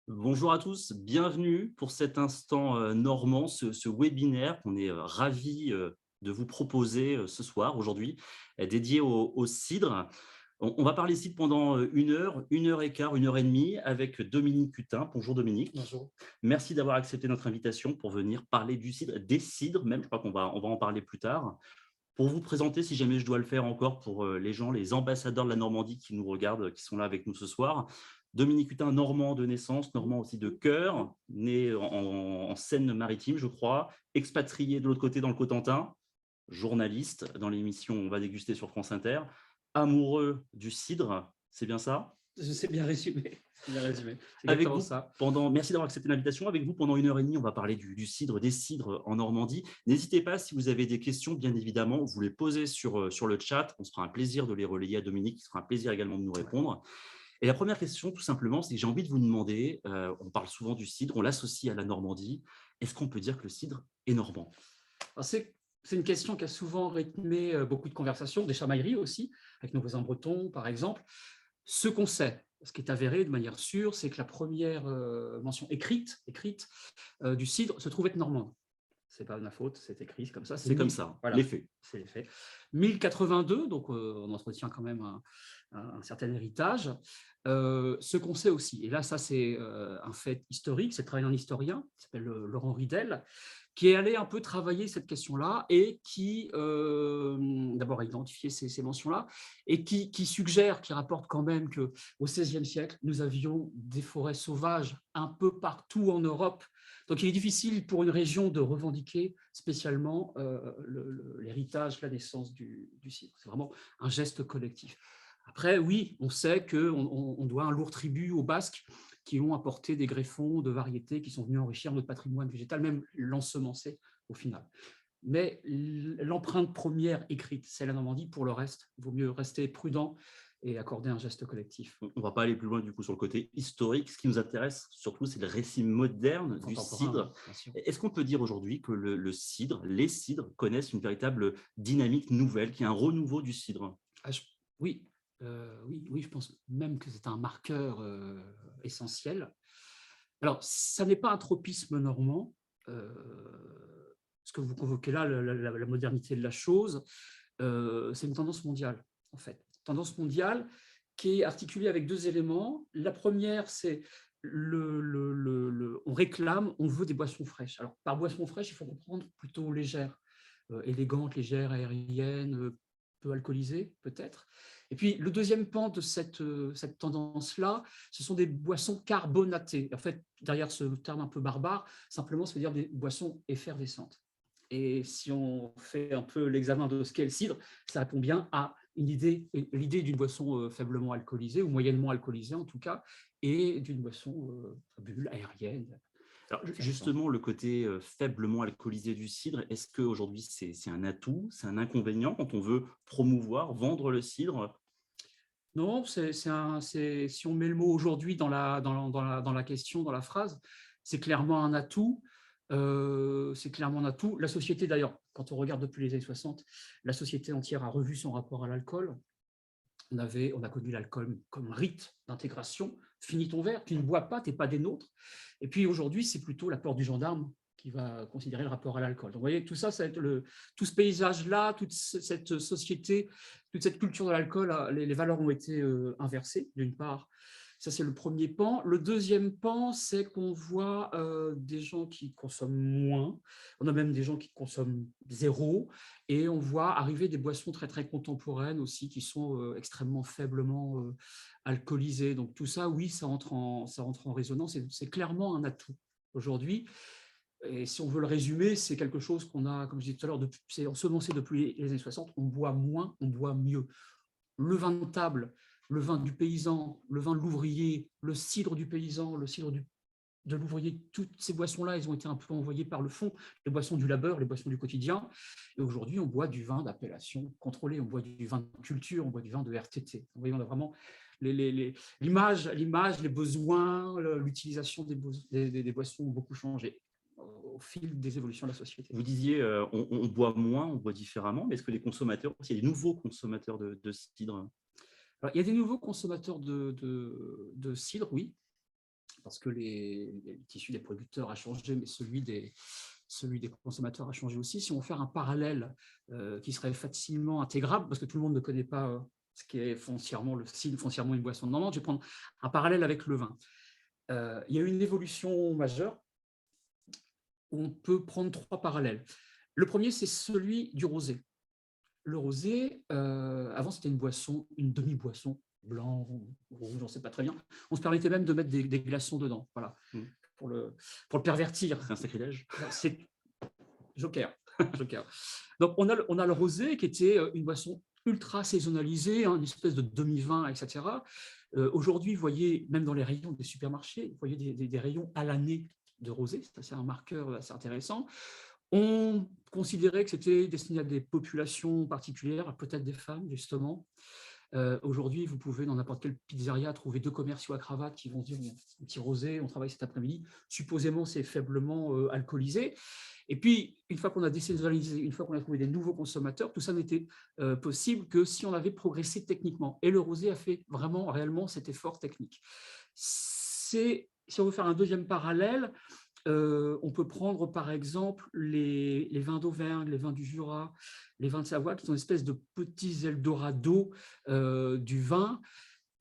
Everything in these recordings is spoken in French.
Bonjour à tous, bienvenue pour cet instant normand, ce webinaire qu'on est ravis de vous proposer ce soir, aujourd'hui, dédié au cidre. On va parler cidre pendant une heure et quart, une heure et demie avec Dominique Hutin. Bonjour Dominique. Bonjour. Merci d'avoir accepté notre invitation pour venir parler du cidre, des cidres même, je crois qu'on va en parler plus tard. Pour vous présenter, si jamais je dois le faire encore pour les gens, les ambassadeurs de la Normandie qui nous regardent, qui sont là avec nous ce soir. Dominique Hutin, normand de naissance, normand aussi de cœur, né en Seine-Maritime, je crois, expatrié de l'autre côté dans le Cotentin, journaliste dans l'émission On va déguster sur France Inter, amoureux du cidre, c'est bien ça? Je sais bien résumé. C'est bien résumé. C'est Avec exactement vous ça. merci d'avoir accepté l'invitation. Avec vous, pendant une heure et demie, on va parler du cidre, des cidres en Normandie. N'hésitez pas, si vous avez des questions, bien évidemment, vous les posez sur le chat. On se fera un plaisir de les relayer à Dominique, qui sera un plaisir également de nous répondre. Et la première question, tout simplement, c'est que j'ai envie de vous demander, on parle souvent du cidre, on l'associe à la Normandie. Est-ce qu'on peut dire que le cidre est normand? Alors, c'est une question qui a souvent rythmé beaucoup de conversations, des chamailleries aussi, avec nos voisins bretons, par exemple. Ce qu'on sait, ce qui est avéré de manière sûre, c'est que la première mention écrite du cidre se trouve être normande. C'est pas de ma faute, c'est écrit comme ça. C'est comme ça, les Voilà, faits. c'est les faits. 1082, donc on entretient quand même un certain héritage. Ce qu'on sait aussi, et là ça c'est un fait historique, c'est le travail d'un historien qui s'appelle Laurent Ridel, qui est allé un peu travailler cette question-là et qui, d'abord, a identifié ces mentions-là et qui suggère, qui rapporte quand même qu'au XVIe siècle, nous avions des forêts sauvages un peu partout en Europe. Donc, il est difficile pour une région de revendiquer spécialement l'héritage, la naissance du cidre. C'est vraiment un geste collectif. Après, oui, on sait qu'on doit un lourd tribut aux Basques qui ont apporté des greffons de variétés qui sont venus enrichir notre patrimoine végétal, même l'ensemencer au final. Mais l'empreinte première écrite, c'est la Normandie. Pour le reste, il vaut mieux rester prudent et accorder un geste collectif. On ne va pas aller plus loin du coup sur le côté historique. Ce qui nous intéresse surtout, c'est le récit moderne du Contemporain, cidre. bien sûr. Est-ce qu'on peut dire aujourd'hui que le cidre, les cidres connaissent une véritable dynamique nouvelle, qu'il y a un renouveau du cidre? Ah, oui, oui, je pense même que c'est un marqueur essentiel. Alors, ça n'est pas un tropisme normand, ce que vous convoquez là, la modernité de la chose, c'est une tendance mondiale, en fait. Tendance mondiale qui est articulée avec deux éléments. La première, c'est on réclame, on veut des boissons fraîches. Alors, par boissons fraîches, il faut comprendre plutôt légères, élégantes, légères, aériennes, peu alcoolisées, peut-être. Et puis, le deuxième pan de cette tendance-là, ce sont des boissons carbonatées. En fait, derrière ce terme un peu barbare, simplement, ça veut dire des boissons effervescentes. Et si on fait un peu l'examen de ce qu'est le cidre, ça répond bien à l'idée d'une boisson faiblement alcoolisée, ou moyennement alcoolisée en tout cas, et d'une boisson bulle, aérienne. Alors, justement, le côté faiblement alcoolisé du cidre, est-ce qu'aujourd'hui c'est un atout, c'est un inconvénient quand on veut promouvoir, vendre le cidre? Non, si on met le mot aujourd'hui dans la question, dans la phrase, c'est clairement un atout. C'est clairement un atout. La société, d'ailleurs, quand on regarde depuis les années 60, la société entière a revu son rapport à l'alcool. On a connu l'alcool comme rite d'intégration. Finis ton verre, tu ne bois pas, tu n'es pas des nôtres. Et puis aujourd'hui, c'est plutôt la peur du gendarme qui va considérer le rapport à l'alcool. Donc vous voyez, tout ça va être tout ce paysage-là, toute cette société, toute cette culture de l'alcool, les valeurs ont été inversées, d'une part. Ça, c'est le premier pan. Le deuxième pan, c'est qu'on voit des gens qui consomment moins. On a même des gens qui consomment zéro. Et on voit arriver des boissons très, très contemporaines aussi qui sont extrêmement faiblement alcoolisées. Donc tout ça, oui, ça entre en résonance. C'est clairement un atout aujourd'hui. Et si on veut le résumer, c'est quelque chose qu'on a, comme je disais tout à l'heure, c'est ensemencé depuis les années 60. On boit moins, on boit mieux. Le vin de table, le vin du paysan, le vin de l'ouvrier, le cidre du paysan, le cidre de l'ouvrier, toutes ces boissons-là, elles ont été un peu envoyées par le fond, les boissons du labeur, les boissons du quotidien. Et aujourd'hui, on boit du vin d'appellation contrôlée, on boit du vin de culture, on boit du vin de RTT. Vous voyez, on a vraiment l'image, les besoins, l'utilisation des boissons ont beaucoup changé au fil des évolutions de la société. Vous disiez, on boit moins, on boit différemment, mais est-ce que les consommateurs, il y a des nouveaux consommateurs de cidre? Alors, il y a des nouveaux consommateurs de cidre, oui, parce que le tissu des producteurs a changé, mais celui des consommateurs a changé aussi. Si on veut faire un parallèle qui serait facilement intégrable, parce que tout le monde ne connaît pas ce qui est foncièrement le cidre, foncièrement une boisson normande, je vais prendre un parallèle avec le vin. Il y a eu une évolution majeure. On peut prendre 3 parallèles. Le premier, c'est celui du rosé. Le rosé, avant, c'était une boisson, une demi-boisson, blanc, rouge, on ne sait pas très bien. On se permettait même de mettre des glaçons dedans, voilà, pour le pervertir. C'est un sacrilège. C'est Joker. Joker. Donc, on a le rosé qui était une boisson ultra saisonnalisée, hein, une espèce de demi-vin, etc. Aujourd'hui, vous voyez, même dans les rayons des supermarchés, vous voyez des rayons à l'année de rosé, c'est un marqueur assez intéressant. On considérait que c'était destiné à des populations particulières, peut-être des femmes, justement. Aujourd'hui, vous pouvez, dans n'importe quelle pizzeria, trouver 2 commerciaux à cravate qui vont dire un petit rosé, on travaille cet après-midi. Supposément, c'est faiblement alcoolisé. Et puis, une fois qu'on a désaisonnalisé, une fois qu'on a trouvé des nouveaux consommateurs, tout ça n'était possible que si on avait progressé techniquement. Et le rosé a fait vraiment, réellement, cet effort technique. Si on veut faire un deuxième parallèle, on peut prendre par exemple les vins d'Auvergne, les vins du Jura, les vins de Savoie, qui sont une espèce de petits Eldorado du vin,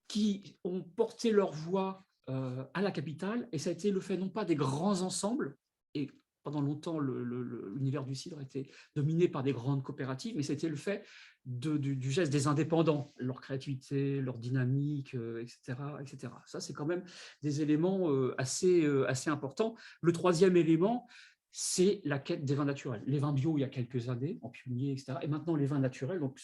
qui ont porté leur voix à la capitale, et ça a été le fait non pas des grands ensembles, et pendant longtemps l'univers du cidre était dominé par des grandes coopératives, mais c'était le fait du geste des indépendants, leur créativité, leur dynamique, etc., etc. Ça, c'est quand même des éléments assez importants. Le troisième élément, c'est la quête des vins naturels. Les vins bio, il y a quelques années, en pionnier, etc. Et maintenant, les vins naturels, donc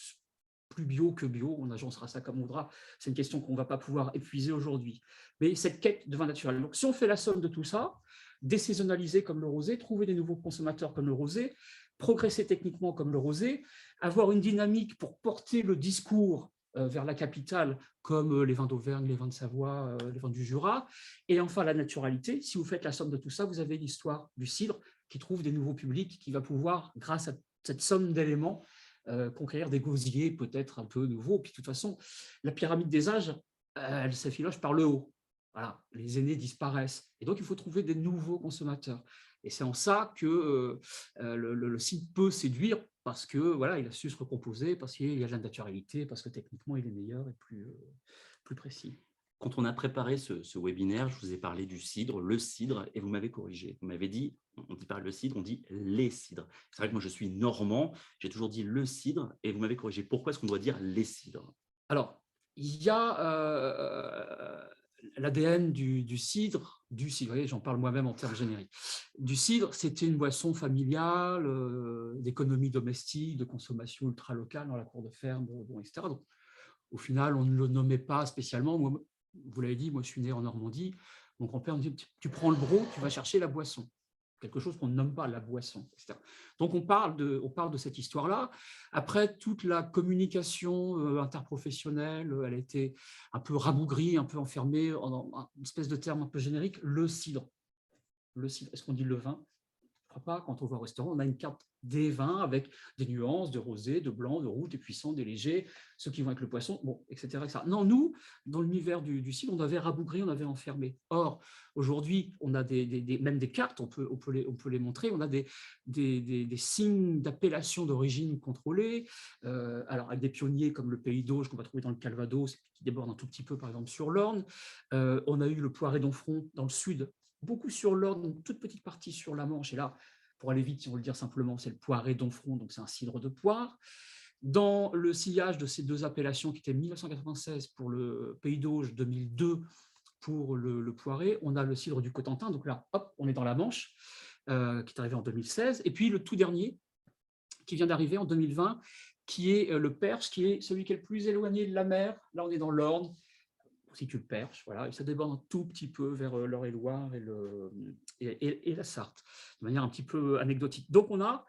plus bio que bio, on agencera ça comme on voudra. C'est une question qu'on ne va pas pouvoir épuiser aujourd'hui. Mais cette quête de vin naturel. Donc, si on fait la somme de tout ça, désaisonnaliser comme le rosé, trouver des nouveaux consommateurs comme le rosé, progresser techniquement comme le rosé, avoir une dynamique pour porter le discours vers la capitale, comme les vins d'Auvergne, les vins de Savoie, les vins du Jura, et enfin la naturalité. Si vous faites la somme de tout ça, vous avez l'histoire du cidre qui trouve des nouveaux publics, qui va pouvoir, grâce à cette somme d'éléments, conquérir des gosiers peut-être un peu nouveaux. Puis de toute façon, la pyramide des âges, elle s'effiloche par le haut. Voilà, les aînés disparaissent. Et donc, il faut trouver des nouveaux consommateurs. Et c'est en ça que le site peut séduire, parce que voilà, il a su se recomposer, parce qu'il y a de la naturalité, parce que techniquement, il est meilleur et plus précis. Quand on a préparé ce webinaire, je vous ai parlé du cidre, le cidre, et vous m'avez corrigé. Vous m'avez dit, on ne dit pas le cidre, on dit les cidres. C'est vrai que moi, je suis normand, j'ai toujours dit le cidre, et vous m'avez corrigé. Pourquoi est-ce qu'on doit dire les cidres? Alors, il y a l'ADN du cidre, j'en parle moi-même en termes génériques. Du cidre, c'était une boisson familiale, d'économie domestique, de consommation ultra-locale dans la cour de ferme, etc. Donc, au final, on ne le nommait pas spécialement. Moi, vous l'avez dit, moi je suis né en Normandie. Mon grand-père me dit, tu prends le broc, tu vas chercher la boisson. Quelque chose qu'on ne nomme pas la boisson, etc. Donc on parle de cette histoire-là. Après, toute la communication interprofessionnelle, elle a été un peu rabougrie, un peu enfermée en une espèce de terme un peu générique, le cidre. Le cidre, est-ce qu'on dit le vin? Je ne crois pas. Quand on va au restaurant, on a une carte des vins avec des nuances de rosé, de blanc, de rouge, des puissants, des légers, ceux qui vont avec le poisson, bon, etc., etc. Non, nous, dans l'univers du cidre, on avait rabougri, on avait enfermé. Or, aujourd'hui, on a même des cartes, on peut les montrer, on a des signes d'appellation d'origine contrôlée, alors avec des pionniers comme le Pays d'Auge qu'on va trouver dans le Calvados, qui déborde un tout petit peu, par exemple, sur l'Orne. On a eu le Poiré d'Onfront dans le sud, beaucoup sur l'Orne, une toute petite partie sur la Manche. Et là, pour aller vite, si on veut le dire simplement, c'est le Poiré d'Onfront, donc c'est un cidre de poire. Dans le sillage de ces deux appellations, qui étaient 1996 pour le Pays d'Auge, 2002 pour le Poiré, on a le cidre du Cotentin. Donc là, hop, on est dans la Manche, qui est arrivé en 2016. Et puis le tout dernier, qui vient d'arriver en 2020, qui est le Perche, qui est celui qui est le plus éloigné de la mer. Là, on est dans l'Orne, si tu le Perche, voilà, et ça déborde un tout petit peu vers l'Eure-et-Loire et la Sarthe, de manière un petit peu anecdotique. Donc on a,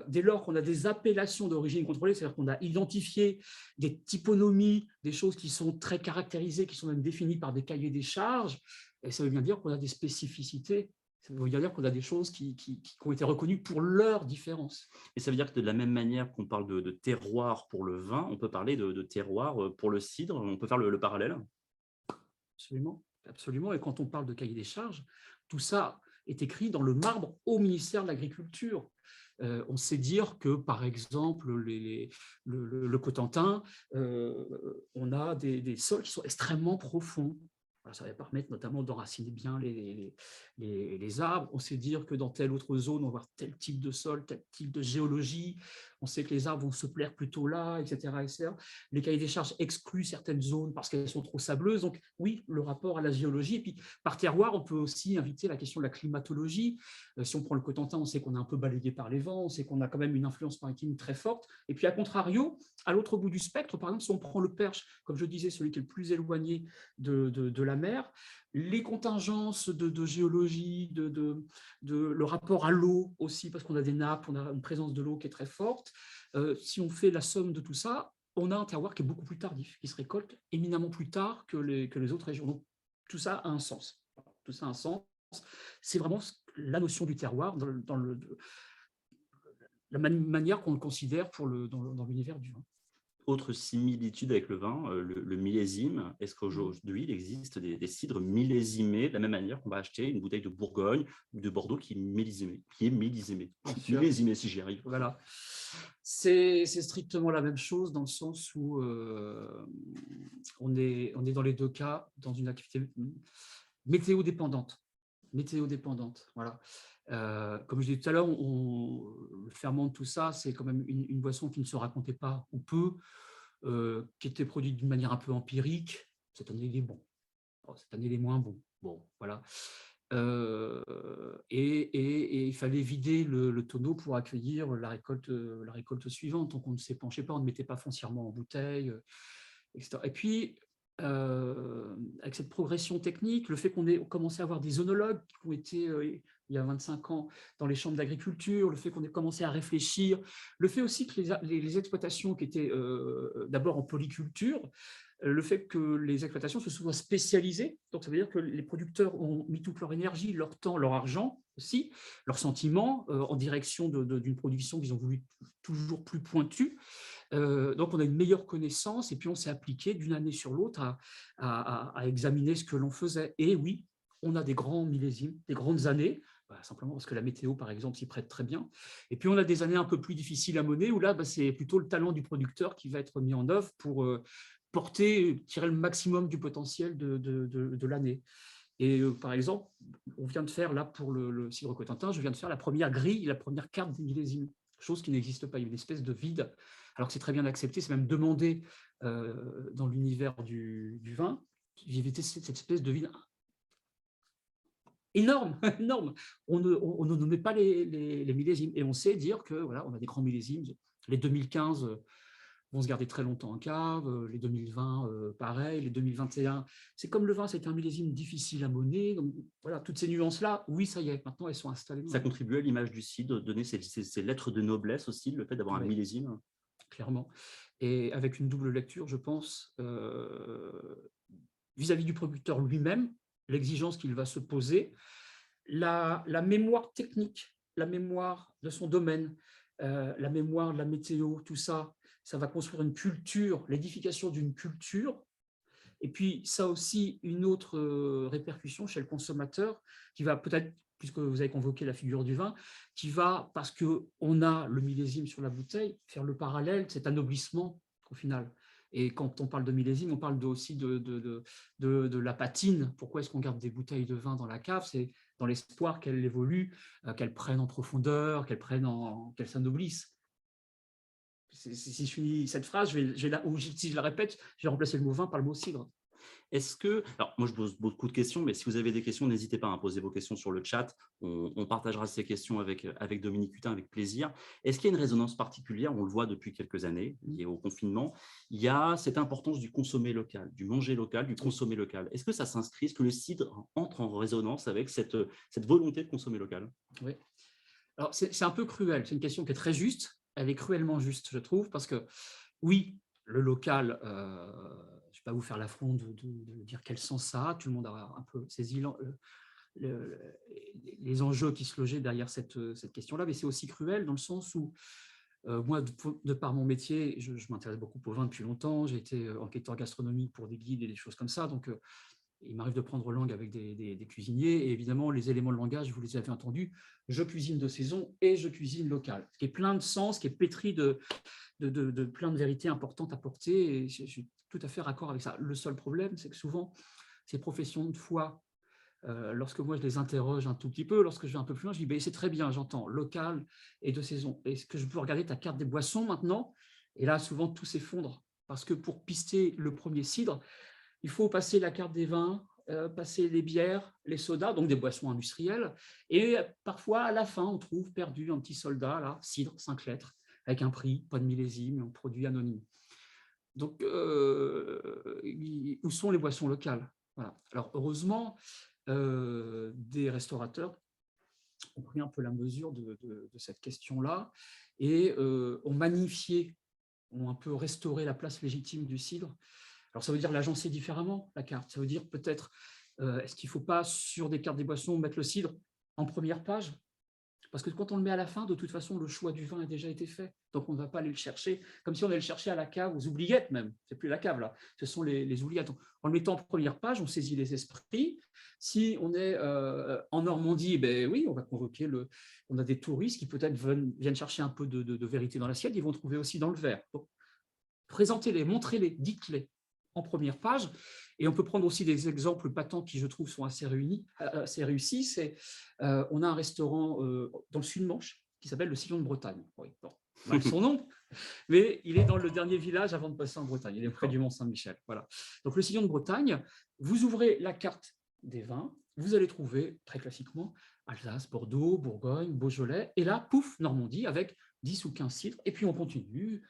dès lors qu'on a des appellations d'origine contrôlée, c'est-à-dire qu'on a identifié des typonomies, des choses qui sont très caractérisées, qui sont même définies par des cahiers des charges, et ça veut bien dire qu'on a des spécificités. Ça veut dire qu'on a des choses qui ont été reconnues pour leur différence. Et ça veut dire que de la même manière qu'on parle de terroir pour le vin, on peut parler de terroir pour le cidre, on peut faire le parallèle? Absolument. Absolument. Et quand on parle de cahier des charges, tout ça est écrit dans le marbre au ministère de l'Agriculture. On sait dire que, par exemple, le Cotentin, on a des sols qui sont extrêmement profonds. Voilà, ça va permettre notamment d'enraciner bien les arbres. On sait dire que dans telle autre zone, on va avoir tel type de sol, tel type de géologie. On sait que les arbres vont se plaire plutôt là, etc., etc. Les cahiers des charges excluent certaines zones parce qu'elles sont trop sableuses. Donc oui, le rapport à la géologie. Et puis par terroir, on peut aussi inviter la question de la climatologie. Si on prend le Cotentin, on sait qu'on est un peu balayé par les vents, on sait qu'on a quand même une influence maritime très forte. Et puis à contrario, à l'autre bout du spectre, par exemple, si on prend le Perche, comme je disais, celui qui est le plus éloigné de la mer, les contingences de géologie, le rapport à l'eau aussi, parce qu'on a des nappes, on a une présence de l'eau qui est très forte. Si on fait la somme de tout ça, on a un terroir qui est beaucoup plus tardif, qui se récolte éminemment plus tard que les autres régions. Donc, tout ça a un sens. Tout ça a un sens. C'est vraiment la notion du terroir dans la manière qu'on le considère dans l'univers du vin. Autre similitude avec le vin, le millésime. Est-ce qu'aujourd'hui, il existe des cidres millésimés de la même manière qu'on va acheter une bouteille de Bourgogne ou de Bordeaux qui est millésimée, millésimée si j'y arrive. Voilà. C'est strictement la même chose dans le sens où on est dans les deux cas dans une activité météo-dépendante. Voilà. Comme je disais tout à l'heure, le ferment de tout ça, c'est quand même une boisson qui ne se racontait pas ou peu, qui était produite d'une manière un peu empirique. Cette année, il est bon. Cette année, il est moins bon. Bon, voilà. Et il fallait vider le tonneau pour accueillir la récolte suivante. Donc, on ne s'épanchait pas, on ne mettait pas foncièrement en bouteille, etc. Et puis, avec cette progression technique, le fait qu'on ait commencé à avoir des œnologues qui ont été, il y a 25 ans, dans les chambres d'agriculture, le fait qu'on ait commencé à réfléchir, le fait aussi que les exploitations qui étaient d'abord en polyculture, le fait que les exploitations se soient spécialisées, donc ça veut dire que les producteurs ont mis toute leur énergie, leur temps, leur argent aussi, leurs sentiments en direction d'une production qu'ils ont voulu toujours plus pointue. Donc on a une meilleure connaissance et puis on s'est appliqué d'une année sur l'autre à examiner ce que l'on faisait. Et oui, on a des grands millésimes, des grandes années, simplement parce que la météo, par exemple, s'y prête très bien. Et puis on a des années un peu plus difficiles à mener où là, c'est plutôt le talent du producteur qui va être mis en œuvre pour tirer le maximum du potentiel de l'année. Et par exemple, on vient de faire, là, pour le cidre Cotentin, je viens de faire la première grille, la première carte des millésimes, chose qui n'existe pas. Il y a une espèce de vide, alors que c'est très bien accepté, c'est même demandé dans l'univers du vin. Il y avait cette espèce de vide énorme, énorme. On ne nommait pas les millésimes. Et on sait dire que voilà, on a des grands millésimes. Les 2015 vont se garder très longtemps en cave, les 2020, pareil, les 2021. C'est comme le vin, c'est un millésime difficile à mener. Donc voilà, toutes ces nuances-là, oui, ça y est, maintenant elles sont installées. Ça contribue à l'image du cidre, donner ces lettres de noblesse aussi, le fait d'avoir un millésime. Clairement. Et avec une double lecture, je pense, vis-à-vis du producteur lui-même, l'exigence qu'il va se poser, la mémoire technique, la mémoire de son domaine, la mémoire de la météo, tout ça, ça va construire une culture, l'édification d'une culture. Et puis, ça a aussi une autre répercussion chez le consommateur qui va peut-être, puisque vous avez convoqué la figure du vin, qui va, parce qu'on a le millésime sur la bouteille, faire le parallèle, cet anoblissement au final. Et quand on parle de millésime, on parle aussi de la patine. Pourquoi est-ce qu'on garde des bouteilles de vin dans la cave? C'est dans l'espoir qu'elles évoluent, qu'elles prennent en profondeur, qu'elles s'anoblissent. Si je finis cette phrase, si je la répète, je vais remplacer le mot vin par le mot cidre. Est-ce que, alors moi je pose beaucoup de questions, mais si vous avez des questions, n'hésitez pas à poser vos questions sur le chat. On partagera ces questions avec Dominique Hutin avec plaisir. Est-ce qu'il y a une résonance particulière? On le voit depuis quelques années, liée au confinement. Il y a cette importance du consommer local, du manger local, du consommer local. Est-ce que ça s'inscrit? Est-ce que le cidre entre en résonance avec cette volonté de consommer local? Oui. Alors c'est un peu cruel. C'est une question qui est très juste. Elle est cruellement juste, je trouve, parce que oui, le local, je ne vais pas vous faire l'affront de dire quel sens ça a. Tout le monde a un peu saisi les enjeux qui se logeaient derrière cette question-là, mais c'est aussi cruel dans le sens où moi, de par mon métier, je m'intéresse beaucoup au vin depuis longtemps. J'ai été enquêteur gastronomique pour des guides et des choses comme ça. Donc, il m'arrive de prendre langue avec des cuisiniers, et évidemment, les éléments de langage, vous les avez entendus, je cuisine de saison et je cuisine local, ce qui est plein de sens, qui est pétri de plein de vérités importantes à porter, et je suis tout à fait raccord avec ça. Le seul problème, c'est que souvent, ces professions de foi, lorsque moi je les interroge un tout petit peu, lorsque je vais un peu plus loin, je dis ben, c'est très bien, j'entends local et de saison. Est-ce que je peux regarder ta carte des boissons maintenant? Et là, souvent, tout s'effondre, parce que pour pister le premier cidre, il faut passer la carte des vins, passer les bières, les sodas, donc des boissons industrielles. Et parfois, à la fin, on trouve perdu un petit soldat, là, cidre, 5 lettres, avec un prix, pas de millésime, un produit anonyme. Donc, où sont les boissons locales? Voilà. Alors, heureusement, des restaurateurs ont pris un peu la mesure de cette question-là et ont magnifié, ont un peu restauré la place légitime du cidre. Alors, ça veut dire l'agencer différemment, la carte. Ça veut dire peut-être, est-ce qu'il ne faut pas, sur des cartes des boissons, mettre le cidre en première page? Parce que quand on le met à la fin, de toute façon, le choix du vin a déjà été fait. Donc, on ne va pas aller le chercher, comme si on allait le chercher à la cave, aux oubliettes même. Ce n'est plus la cave, là. Ce sont les oubliettes. En le mettant en première page, on saisit les esprits. Si on est en Normandie, ben oui, on va convoquer on a des touristes qui peut-être viennent chercher un peu de vérité dans l'assiette, ils vont trouver aussi dans le verre. Donc, présentez-les, montrez-les, dites-les en première page. Et on peut prendre aussi des exemples patents qui, je trouve, sont assez réussis. On a un restaurant dans le Sud-Manche qui s'appelle le Sillon de Bretagne. Oui, bon, mal son nom, mais il est dans le dernier village avant de passer en Bretagne. Il est près du Mont-Saint-Michel. Voilà. Donc, le Sillon de Bretagne, vous ouvrez la carte des vins, vous allez trouver, très classiquement, Alsace, Bordeaux, Bourgogne, Beaujolais, et là, pouf, Normandie, avec 10 ou 15 cidres, et puis on continue,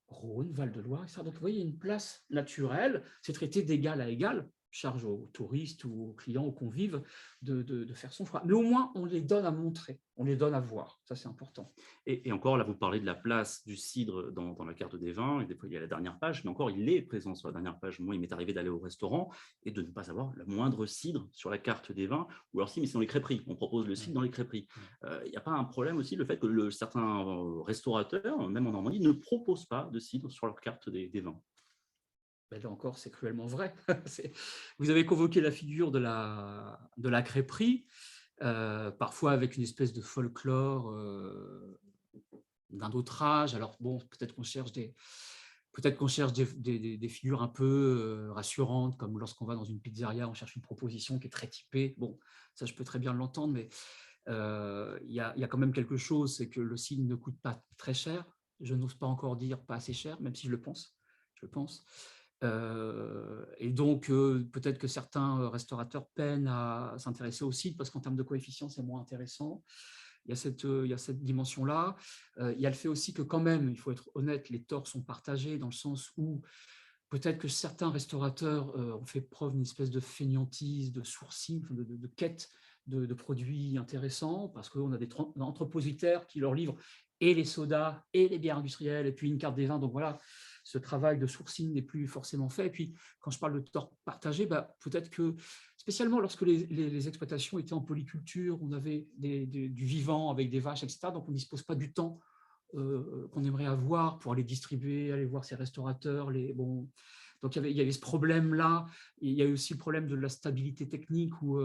Rhône, Val-de-Loire, etc. Donc, vous voyez, une place naturelle, c'est traité d'égal à égal, charge aux touristes ou aux clients, aux convives, de faire son choix. Mais au moins, on les donne à montrer, on les donne à voir. Ça, c'est important. Et encore, là, vous parlez de la place du cidre dans la carte des vins, et des fois, il y a la dernière page, mais encore, il est présent sur la dernière page. Moi, il m'est arrivé d'aller au restaurant et de ne pas avoir le moindre cidre sur la carte des vins, ou alors si, mais c'est dans les crêperies. On propose le cidre dans les crêperies. Il n'y a pas un problème aussi, le fait que certains restaurateurs, même en Normandie, ne proposent pas de cidre sur leur carte des vins. Ben là encore, c'est cruellement vrai. Vous avez convoqué la figure de la crêperie, parfois avec une espèce de folklore d'un autre âge. Alors bon, peut-être qu'on cherche des figures un peu rassurantes, comme lorsqu'on va dans une pizzeria, on cherche une proposition qui est très typée. Bon, ça, je peux très bien l'entendre, mais il y a quand même quelque chose, c'est que le cidre ne coûte pas très cher. Je n'ose pas encore dire pas assez cher, même si je le pense. Je le pense. Et donc, peut-être que certains restaurateurs peinent à s'intéresser au cidre parce qu'en termes de coefficient, c'est moins intéressant. Il y a cette dimension-là. Il y a le fait aussi que quand même, il faut être honnête, les torts sont partagés dans le sens où peut-être que certains restaurateurs ont fait preuve d'une espèce de fainéantise, de sourcing, de quête de produits intéressants, parce qu'on a des entrepositaires qui leur livrent et les sodas et les bières industrielles, et puis une carte des vins. Donc voilà, ce travail de sourcing n'est plus forcément fait. Et puis, quand je parle de tort partagé, bah, peut-être que, spécialement lorsque les exploitations étaient en polyculture, on avait du vivant avec des vaches, etc. Donc, on ne dispose pas du temps qu'on aimerait avoir pour aller distribuer, aller voir ses restaurateurs. Bon, donc, il y avait ce problème-là. Il y a eu aussi le problème de la stabilité technique où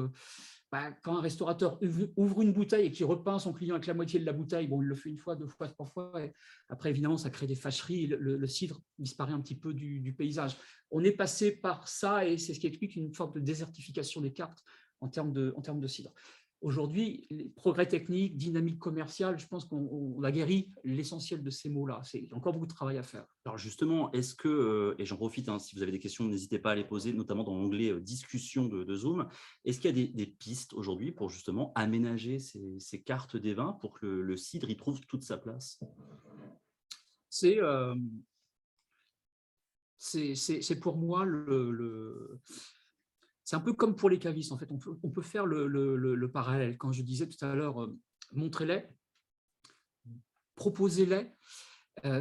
quand un restaurateur ouvre une bouteille et qu'il repeint son client avec la moitié de la bouteille, bon, il le fait une fois, 2 fois, 3 fois, et après, évidemment, ça crée des fâcheries, le cidre disparaît un petit peu du paysage. On est passé par ça, et c'est ce qui explique une forme de désertification des cartes en termes de cidre. Aujourd'hui, les progrès techniques, dynamique commerciale, je pense qu'on a guéri l'essentiel de ces mots-là. Il y a encore beaucoup de travail à faire. Alors justement, est-ce que, et j'en profite, hein, si vous avez des questions, n'hésitez pas à les poser, notamment dans l'onglet discussion de Zoom, est-ce qu'il y a des pistes aujourd'hui pour justement aménager ces cartes des vins pour que le cidre y trouve toute sa place? C'est pour moi c'est un peu comme pour les cavistes, en fait. On peut faire le parallèle. Quand je disais tout à l'heure, montrez-les, proposez-les.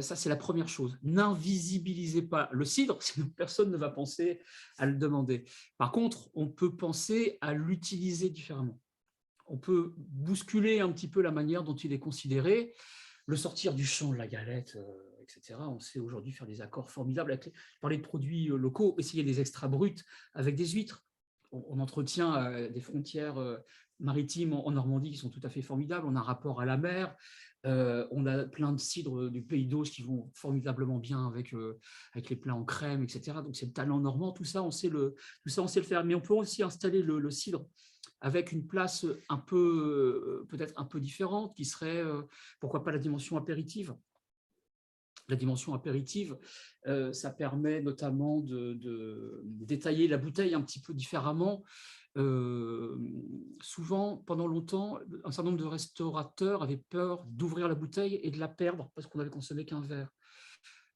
Ça, c'est la première chose. N'invisibilisez pas le cidre, sinon personne ne va penser à le demander. Par contre, on peut penser à l'utiliser différemment. On peut bousculer un petit peu la manière dont il est considéré, le sortir du champ de la galette, etc. On sait aujourd'hui faire des accords formidables. Je parlais de produits locaux, essayer des extra bruts avec des huîtres. on entretient des frontières maritimes en Normandie qui sont tout à fait formidables. On a un rapport à la mer. On a plein de cidres du Pays d'Auge qui vont formidablement bien avec les plats en crème, etc. Donc c'est le talent normand. Tout ça, on sait le faire. Mais on peut aussi installer le cidre avec une place un peu, peut-être un peu différente, qui serait, pourquoi pas, la dimension apéritive. La dimension apéritive, ça permet notamment de détailler la bouteille un petit peu différemment. Souvent, pendant longtemps, un certain nombre de restaurateurs avaient peur d'ouvrir la bouteille et de la perdre parce qu'on n'avait consommé qu'un verre.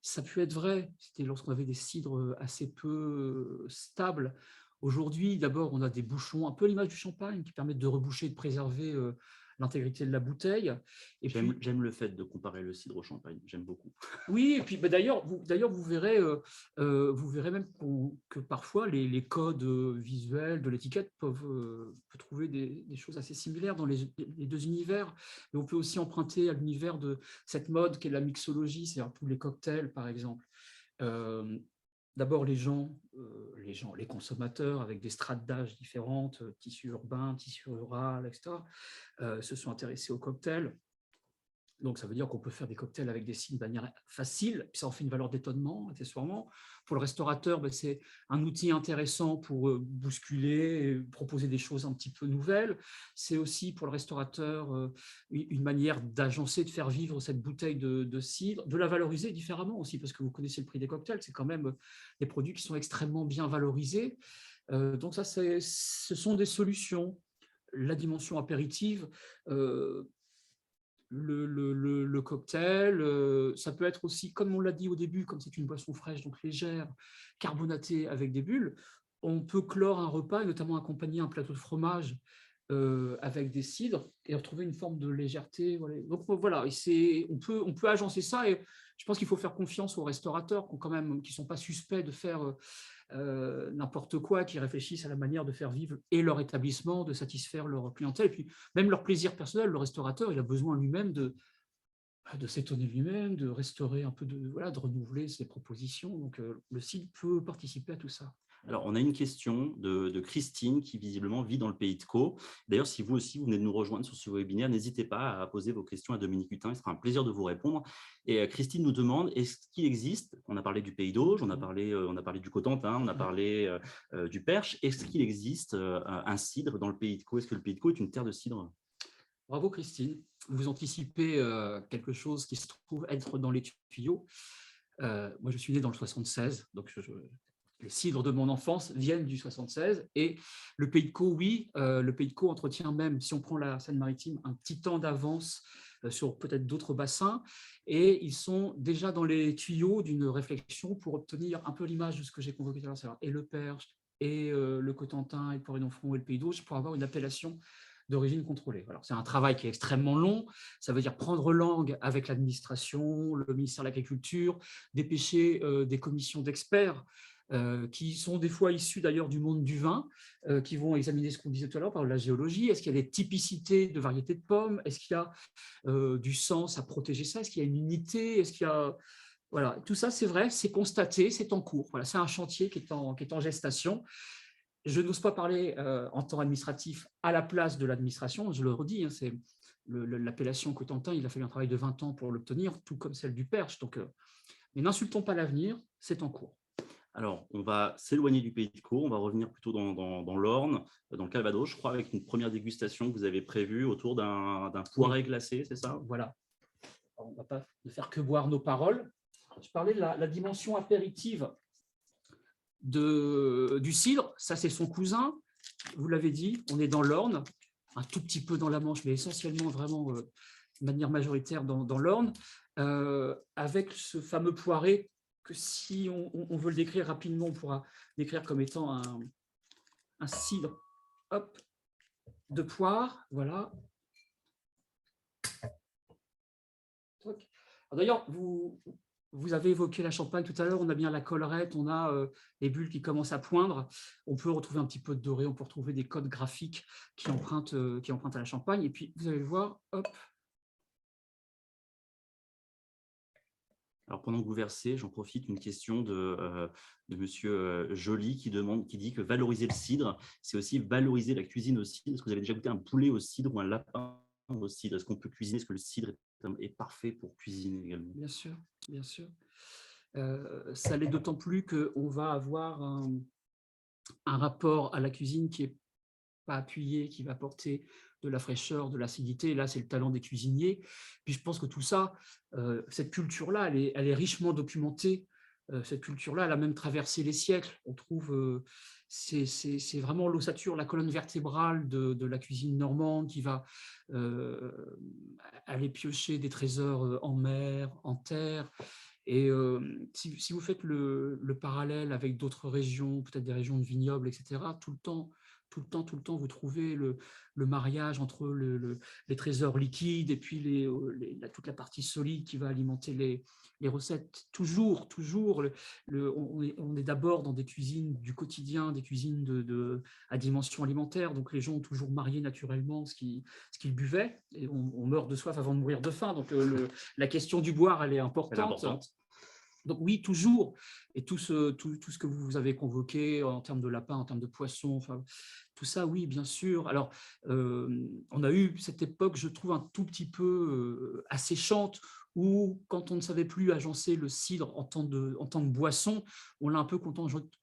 Ça peut être vrai, c'était lorsqu'on avait des cidres assez peu stables. Aujourd'hui, d'abord, on a des bouchons, un peu à l'image du champagne, qui permettent de reboucher et de préserver l'intégrité de la bouteille. Et puis, J'aime le fait de comparer le cidre au champagne, j'aime beaucoup. oui, et puis d'ailleurs, vous verrez, même que parfois les codes visuels de l'étiquette peuvent trouver des choses assez similaires dans les deux univers. Mais on peut aussi emprunter à l'univers de cette mode qu'est la mixologie, c'est-à-dire tous les cocktails, par exemple. Euh, D'abord, les consommateurs avec des strates d'âge différentes, tissu urbain, tissu rural, etc., se sont intéressés aux cocktails. Donc, ça veut dire qu'on peut faire des cocktails avec des signes de manière facile, puis ça en fait une valeur d'étonnement, accessoirement. Pour le restaurateur, c'est un outil intéressant pour bousculer, proposer des choses un petit peu nouvelles. C'est aussi pour le restaurateur une manière d'agencer, de faire vivre cette bouteille de cidre, de la valoriser différemment aussi, parce que vous connaissez le prix des cocktails, c'est quand même des produits qui sont extrêmement bien valorisés. Donc ça, ce sont des solutions. La dimension apéritive, le cocktail, ça peut être aussi, comme on l'a dit au début, comme c'est une boisson fraîche, donc légère, carbonatée avec des bulles, on peut clore un repas, et notamment accompagner un plateau de fromage avec des cidres et retrouver une forme de légèreté. Voilà. Donc voilà, on peut agencer ça, et je pense qu'il faut faire confiance aux restaurateurs qui ne sont pas suspects de faire n'importe quoi, qui réfléchissent à la manière de faire vivre et leur établissement, de satisfaire leur clientèle, et puis même leur plaisir personnel. Le restaurateur, il a besoin lui-même de s'étonner lui-même, de restaurer un peu, de renouveler ses propositions. Donc le site peut participer à tout ça. Alors, on a une question de Christine qui visiblement vit dans le pays de Caux. D'ailleurs, si vous aussi, vous venez de nous rejoindre sur ce webinaire, n'hésitez pas à poser vos questions à Dominique Hutin, il sera un plaisir de vous répondre. Et Christine nous demande, est-ce qu'il existe, on a parlé du pays d'Auge, on a parlé du Cotentin, on a parlé du Perche, est-ce qu'il existe un cidre dans le pays de Caux? Est-ce que le pays de Caux est une terre de cidre? Bravo Christine, vous anticipez quelque chose qui se trouve être dans les tuyaux. Moi, je suis né dans le 76, donc les cidres de mon enfance viennent du 76. Et le Pays de Caux, oui, le Pays de Caux entretient même, si on prend la Seine-Maritime, un petit temps d'avance sur peut-être d'autres bassins. Et ils sont déjà dans les tuyaux d'une réflexion pour obtenir un peu l'image de ce que j'ai convoqué tout à l'heure, et le Perche, et le Cotentin, et le Poiré-Donfront, et le Pays d'Auge, pour avoir une appellation d'origine contrôlée. Alors, c'est un travail qui est extrêmement long. Ça veut dire prendre langue avec l'administration, le ministère de l'Agriculture, dépêcher des commissions d'experts qui sont des fois issus d'ailleurs du monde du vin, qui vont examiner ce qu'on disait tout à l'heure, par la géologie. Est-ce qu'il y a des typicités de variétés de pommes? Est-ce qu'il y a du sens à protéger ça? Est-ce qu'il y a une unité? Est-ce qu'il y a... Voilà, tout ça, c'est vrai, c'est constaté, c'est en cours. Voilà, c'est un chantier qui est en gestation. Je n'ose pas parler en temps administratif à la place de l'administration, je le redis, c'est l'appellation Cotentin, il a fallu un travail de 20 ans pour l'obtenir, tout comme celle du Perche. Donc, mais n'insultons pas l'avenir, c'est en cours. Alors, on va s'éloigner du pays de Caux, on va revenir plutôt dans l'Orne, dans le Calvados, je crois, avec une première dégustation que vous avez prévue autour d'un poiré glacé, c'est ça? Voilà. Alors, on ne va pas ne faire que boire nos paroles. Je parlais de la dimension apéritive du cidre, ça c'est son cousin, vous l'avez dit, on est dans l'Orne, un tout petit peu dans la Manche, mais essentiellement vraiment de manière majoritaire dans l'Orne, avec ce fameux poiré que si on veut le décrire rapidement, on pourra décrire comme étant un cidre de poire, voilà. D'ailleurs, vous avez évoqué la Champagne tout à l'heure, on a bien la collerette, on a les bulles qui commencent à poindre, on peut retrouver un petit peu de doré, on peut retrouver des codes graphiques qui empruntent à la Champagne, et puis vous allez le voir, Alors, pendant que vous versez, j'en profite, une question de monsieur Joly qui dit que valoriser le cidre, c'est aussi valoriser la cuisine au cidre. Est-ce que vous avez déjà goûté un poulet au cidre ou un lapin au cidre? Est-ce qu'on peut cuisiner? Est-ce que le cidre est parfait pour cuisiner également? Bien sûr, bien sûr. Ça l'est d'autant plus qu'on va avoir un rapport à la cuisine qui est pas appuyé, qui va apporter de la fraîcheur, de l'acidité. Là, c'est le talent des cuisiniers. Puis je pense que tout ça, cette culture-là, elle est richement documentée. Cette culture-là, elle a même traversé les siècles. On trouve, c'est vraiment l'ossature, la colonne vertébrale de la cuisine normande qui va euh, aller piocher des trésors en mer, en terre. Et si vous faites le parallèle avec d'autres régions, peut-être des régions de vignobles, etc., tout le temps, vous trouvez le mariage entre les trésors liquides et puis toute la partie solide qui va alimenter les recettes. Toujours, on est d'abord dans des cuisines du quotidien, des cuisines à dimension alimentaire, donc les gens ont toujours marié naturellement ce qu'ils buvaient, et on meurt de soif avant de mourir de faim, donc la question du boire, elle est Elle est importante. importante. Donc oui, toujours. Et tout ce que vous avez convoqué en termes de lapin, en termes de poisson, enfin, tout ça, oui, bien sûr. Alors, on a eu cette époque, je trouve, un tout petit peu asséchante, où quand on ne savait plus agencer le cidre en tant que boisson, on l'a un peu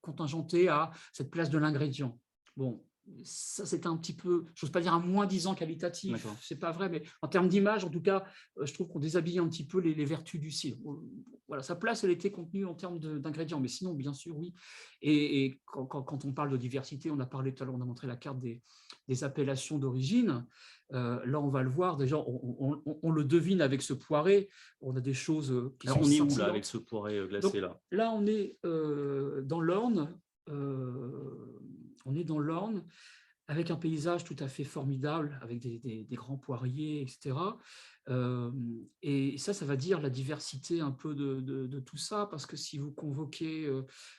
contingenté à cette place de l'ingrédient. Bon, ça c'était un petit peu, j'ose pas dire un moins disant qualitatif, c'est pas vrai, mais en termes d'image, en tout cas, je trouve qu'on déshabille un petit peu les vertus du cidre. Voilà, sa place, elle était contenue en termes d'ingrédients, mais sinon, bien sûr, oui. Et quand on parle de diversité, on a parlé tout à l'heure, on a montré la carte des appellations d'origine. Là, on va le voir, déjà, on le devine avec ce poiré, on a des choses qui Alors, sont on est où là scintillantes. avec ce poiré Donc, glacé là? là, on est dans l'Orne, on est dans l'Orne, avec un paysage tout à fait formidable, avec des grands poiriers, etc. Et ça va dire la diversité un peu de tout ça, parce que si vous convoquez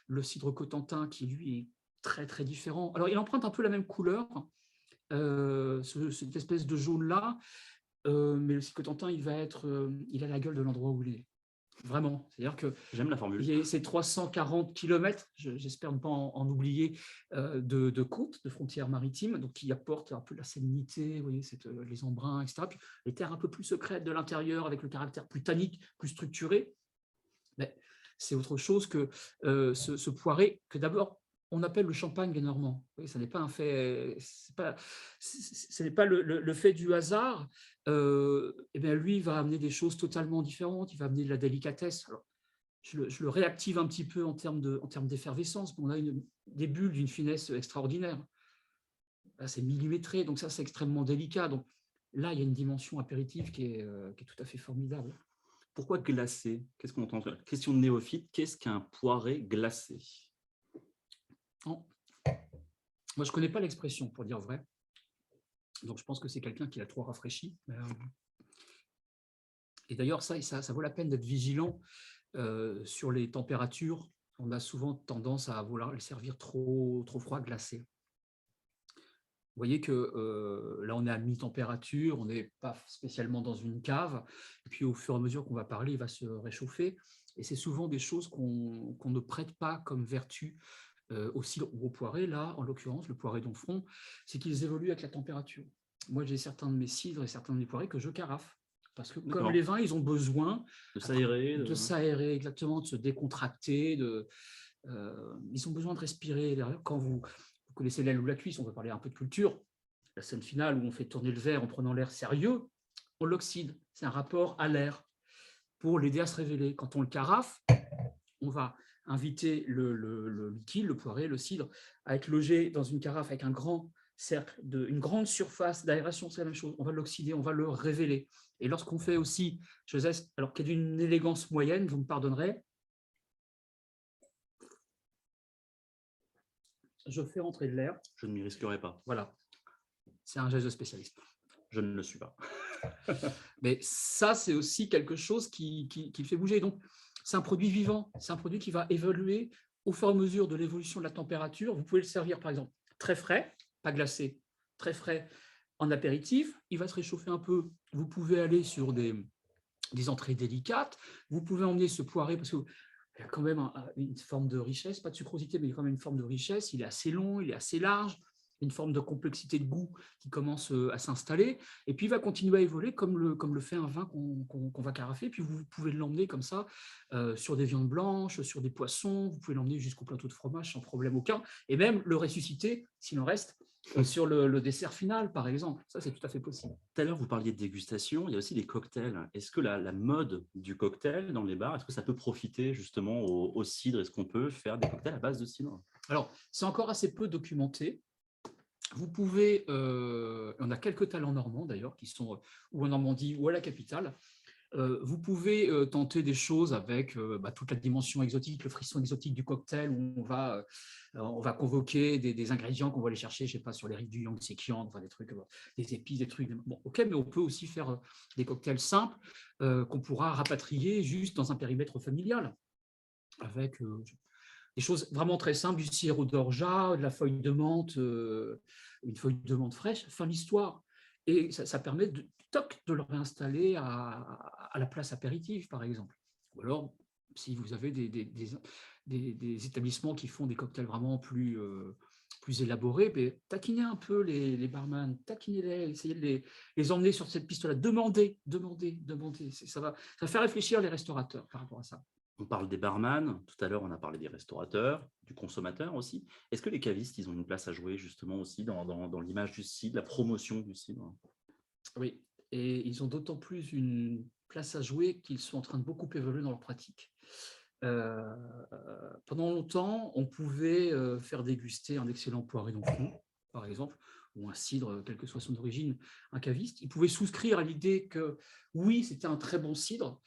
le cidre cotentin, qui lui est très très différent, alors il emprunte un peu la même couleur, cette espèce de jaune-là, mais le cidre cotentin, il a la gueule de l'endroit où il est. Vraiment, c'est-à-dire que J'aime la formule. ces 340 km, j'espère ne pas en oublier, de côtes, de frontières maritimes, donc qui apportent un peu la salinité, vous voyez, les embruns, etc. Puis les terres un peu plus secrètes de l'intérieur, avec le caractère plus tannique, plus structuré. Mais c'est autre chose que ce poiré, que d'abord on appelle le champagne des Normands. Oui, ça n'est pas un fait, ce n'est pas le fait du hasard. Et bien lui, il va amener des choses totalement différentes. Il va amener de la délicatesse. Alors, je le réactive un petit peu en termes d'effervescence. On a des bulles d'une finesse extraordinaire. Là, c'est millimétré, donc ça, c'est extrêmement délicat. Donc là, il y a une dimension apéritive qui est tout à fait formidable. Pourquoi glacé? Qu'est-ce qu'on entend? Question de néophyte, qu'est-ce qu'un poiré glacé? Non. Moi, je ne connais pas l'expression, pour dire vrai. Donc, je pense que c'est quelqu'un qui l'a trop rafraîchi. Et d'ailleurs, ça vaut la peine d'être vigilant sur les températures. On a souvent tendance à vouloir le servir trop froid, glacé. Vous voyez que là, on est à mi-température, on n'est pas spécialement dans une cave. Et puis, au fur et à mesure qu'on va parler, il va se réchauffer. Et c'est souvent des choses qu'on ne prête pas comme vertu au cidre ou au poiré. Là, en l'occurrence, le poiré d'Onfront, c'est qu'ils évoluent avec la température. Moi, j'ai certains de mes cidres et certains de mes poirés que je carafe. Parce que comme les vins, ils ont besoin de s'aérer, exactement, de se décontracter, ils ont besoin de respirer. Quand vous connaissez l'aile ou la cuisse, on va parler un peu de culture. La scène finale où on fait tourner le verre en prenant l'air sérieux, on l'oxyde. C'est un rapport à l'air pour l'aider à se révéler. Quand on le carafe, on va inviter le liquide, le poiré, le cidre, à être logé dans une carafe avec un grand cercle, une grande surface d'aération, c'est la même chose. On va l'oxyder, on va le révéler. Et lorsqu'on fait aussi, alors qu'il y a d'une élégance moyenne, vous me pardonnerez, je fais entrer de l'air. Je ne m'y risquerai pas. Voilà, c'est un geste de spécialiste. Je ne le suis pas. Mais ça, c'est aussi quelque chose qui le fait bouger. Donc, c'est un produit vivant, c'est un produit qui va évoluer au fur et à mesure de l'évolution de la température. Vous pouvez le servir, par exemple, très frais, pas glacé, très frais en apéritif. Il va se réchauffer un peu. Vous pouvez aller sur des des entrées délicates. Vous pouvez emmener ce poiré parce qu'il y a quand même une forme de richesse, pas de sucrosité, mais il y a quand même une forme de richesse. Il est assez long, il est assez large, une forme de complexité de goût qui commence à s'installer. Et puis, il va continuer à évoluer comme le fait un vin qu'on va carafer. Puis, vous pouvez l'emmener comme ça sur des viandes blanches, sur des poissons. Vous pouvez l'emmener jusqu'au plateau de fromage sans problème aucun. Et même le ressusciter, s'il en reste, sur le dessert final, par exemple. Ça, c'est tout à fait possible. Tout à l'heure, vous parliez de dégustation, il y a aussi des cocktails. Est-ce que la mode du cocktail dans les bars, est-ce que ça peut profiter justement au cidre? Est-ce qu'on peut faire des cocktails à base de cidre? Alors, c'est encore assez peu documenté. Vous pouvez, on a quelques talents normands d'ailleurs, qui sont ou en Normandie ou à la capitale. Vous pouvez tenter des choses avec toute la dimension exotique, le frisson exotique du cocktail, où on va convoquer des ingrédients qu'on va aller chercher, je ne sais pas, sur les rives du Yangtze, enfin, des trucs, des épices, des trucs. Bon, ok, mais on peut aussi faire des cocktails simples qu'on pourra rapatrier juste dans un périmètre familial, avec des choses vraiment très simples, du sirop d'orgeat, de la feuille de menthe, une feuille de menthe fraîche, fin l'histoire. Et ça permet de le réinstaller à la place apéritive, par exemple. Ou alors, si vous avez des établissements qui font des cocktails vraiment plus élaborés, mais taquinez un peu les barman, taquinez-les, essayez de les emmener sur cette piste-là. Demandez. Ça va faire réfléchir les restaurateurs par rapport à ça. On parle des barman, tout à l'heure on a parlé des restaurateurs, du consommateur aussi. Est-ce que les cavistes, ils ont une place à jouer justement aussi dans l'image du cidre, la promotion du cidre? Oui, et ils ont d'autant plus une place à jouer qu'ils sont en train de beaucoup évoluer dans leur pratique. Euh, Pendant longtemps, on pouvait faire déguster un excellent poiré d'Anjou, par exemple, ou un cidre, quelle que soit son origine, un caviste. Il pouvait souscrire à l'idée que oui, c'était un très bon cidre,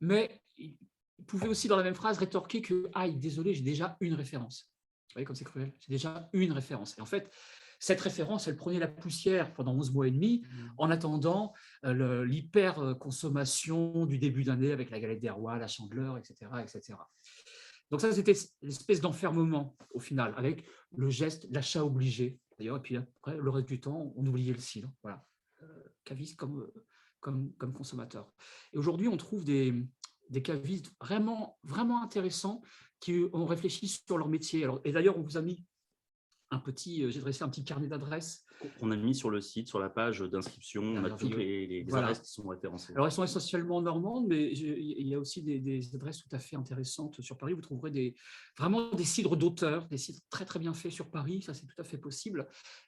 mais il pouvait aussi, dans la même phrase, rétorquer que « Ah, désolé, j'ai déjà une référence ». Vous voyez comme c'est cruel? J'ai déjà une référence. Et en fait, cette référence, elle prenait la poussière pendant 11 mois et demi, en attendant l'hyper-consommation du début d'année avec la galette des rois, la chandeleur, etc., etc. Donc ça, c'était l'espèce d'enfermement, au final, avec le geste, l'achat obligé, d'ailleurs, et puis après, le reste du temps, on oubliait le cidre. Voilà. Caviste comme consommateur. Et aujourd'hui, on trouve des cavistes vraiment, vraiment intéressants qui ont réfléchi sur leur métier. Alors, et d'ailleurs, on vous a mis j'ai dressé un petit carnet d'adresses. Qu'on a mis sur le site, sur la page d'inscription, on a toutes les voilà. adresses qui sont référencées. Alors, elles sont essentiellement normandes, mais il y a aussi des adresses tout à fait intéressantes sur Paris. Vous trouverez vraiment des cidres d'auteur, des cidres très, très bien faits sur Paris. Ça, c'est tout à fait possible.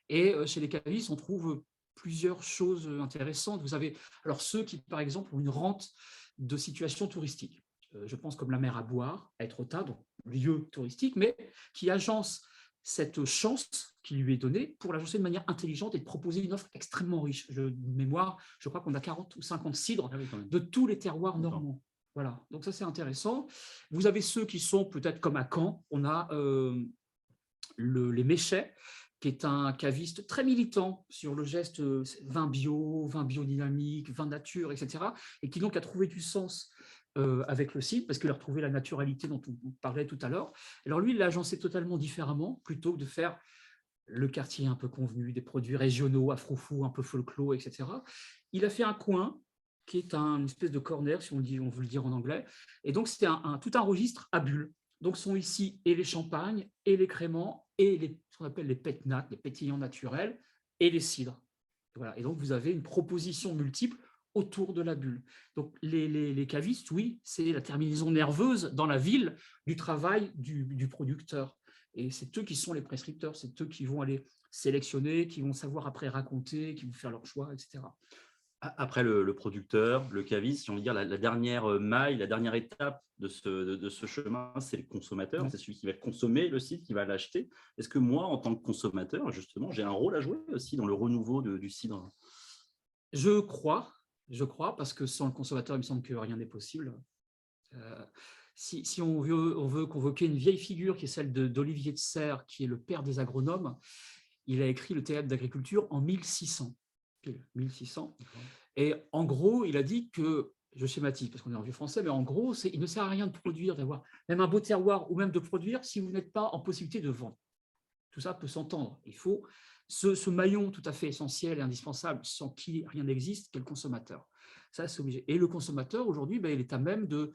Et chez les cavistes, on trouve plusieurs choses intéressantes. Vous avez alors ceux qui, par exemple, ont une rente de situation touristique. Je pense comme la mer à boire, à Étretat, donc lieu touristique, mais qui agence cette chance qui lui est donnée pour l'agencer de manière intelligente et de proposer une offre extrêmement riche. De mémoire, je crois qu'on a 40 ou 50 cidres de tous les terroirs normands. Voilà, donc ça c'est intéressant. Vous avez ceux qui sont peut-être comme à Caen, on a les Méchets, qui est un caviste très militant sur le geste vin bio, vin biodynamique, vin nature, etc. Et qui donc a trouvé du sens avec le cidre, parce qu'il a retrouvé la naturalité dont on parlait tout à l'heure. Alors lui, il l'a agencé totalement différemment, plutôt que de faire le quartier un peu convenu, des produits régionaux, à froufrou, un peu folklore, etc. Il a fait un coin qui est une espèce de corner, si on veut le dire en anglais. Et donc, c'est tout un registre à bulles. Donc, sont ici et les champagnes, et les créments, et ce qu'on appelle les pétnates, les pétillants naturels, et les cidres. Voilà. Et donc, vous avez une proposition multiple autour de la bulle. Donc, les cavistes, oui, c'est la terminaison nerveuse dans la ville du travail du producteur. Et c'est eux qui sont les prescripteurs, c'est eux qui vont aller sélectionner, qui vont savoir après raconter, qui vont faire leur choix, etc. Après le producteur, le caviste, si on veut dire la dernière maille, la dernière étape de ce chemin, c'est le consommateur, c'est celui qui va consommer le cidre, qui va l'acheter. Est-ce que moi, en tant que consommateur, justement, j'ai un rôle à jouer aussi dans le renouveau du cidre? Je crois, parce que sans le consommateur, il me semble que rien n'est possible. Si on veut convoquer une vieille figure qui est celle d'Olivier de Serres, qui est le père des agronomes, il a écrit le théâtre d'agriculture en 1600. 1600. Et en gros, il a dit que, je schématise parce qu'on est en vieux français, mais en gros, il ne sert à rien de produire, d'avoir même un beau terroir ou même de produire si vous n'êtes pas en possibilité de vendre. Tout ça peut s'entendre. Il faut ce maillon tout à fait essentiel et indispensable sans qui rien n'existe, qu'est le consommateur. Ça, c'est obligé. Et le consommateur, aujourd'hui, il est à même de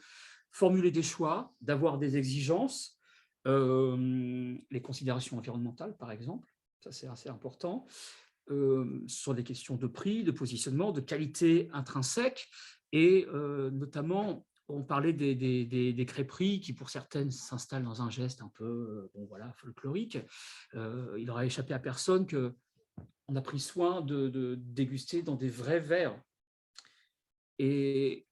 formuler des choix, d'avoir des exigences, les considérations environnementales, par exemple, ça c'est assez important, sur des questions de prix, de positionnement, de qualité intrinsèque, et notamment, on parlait des crêperies qui, pour certaines, s'installent dans un geste un peu folklorique. Il n'aura échappé à personne qu'on a pris soin de déguster dans des vrais verres. Et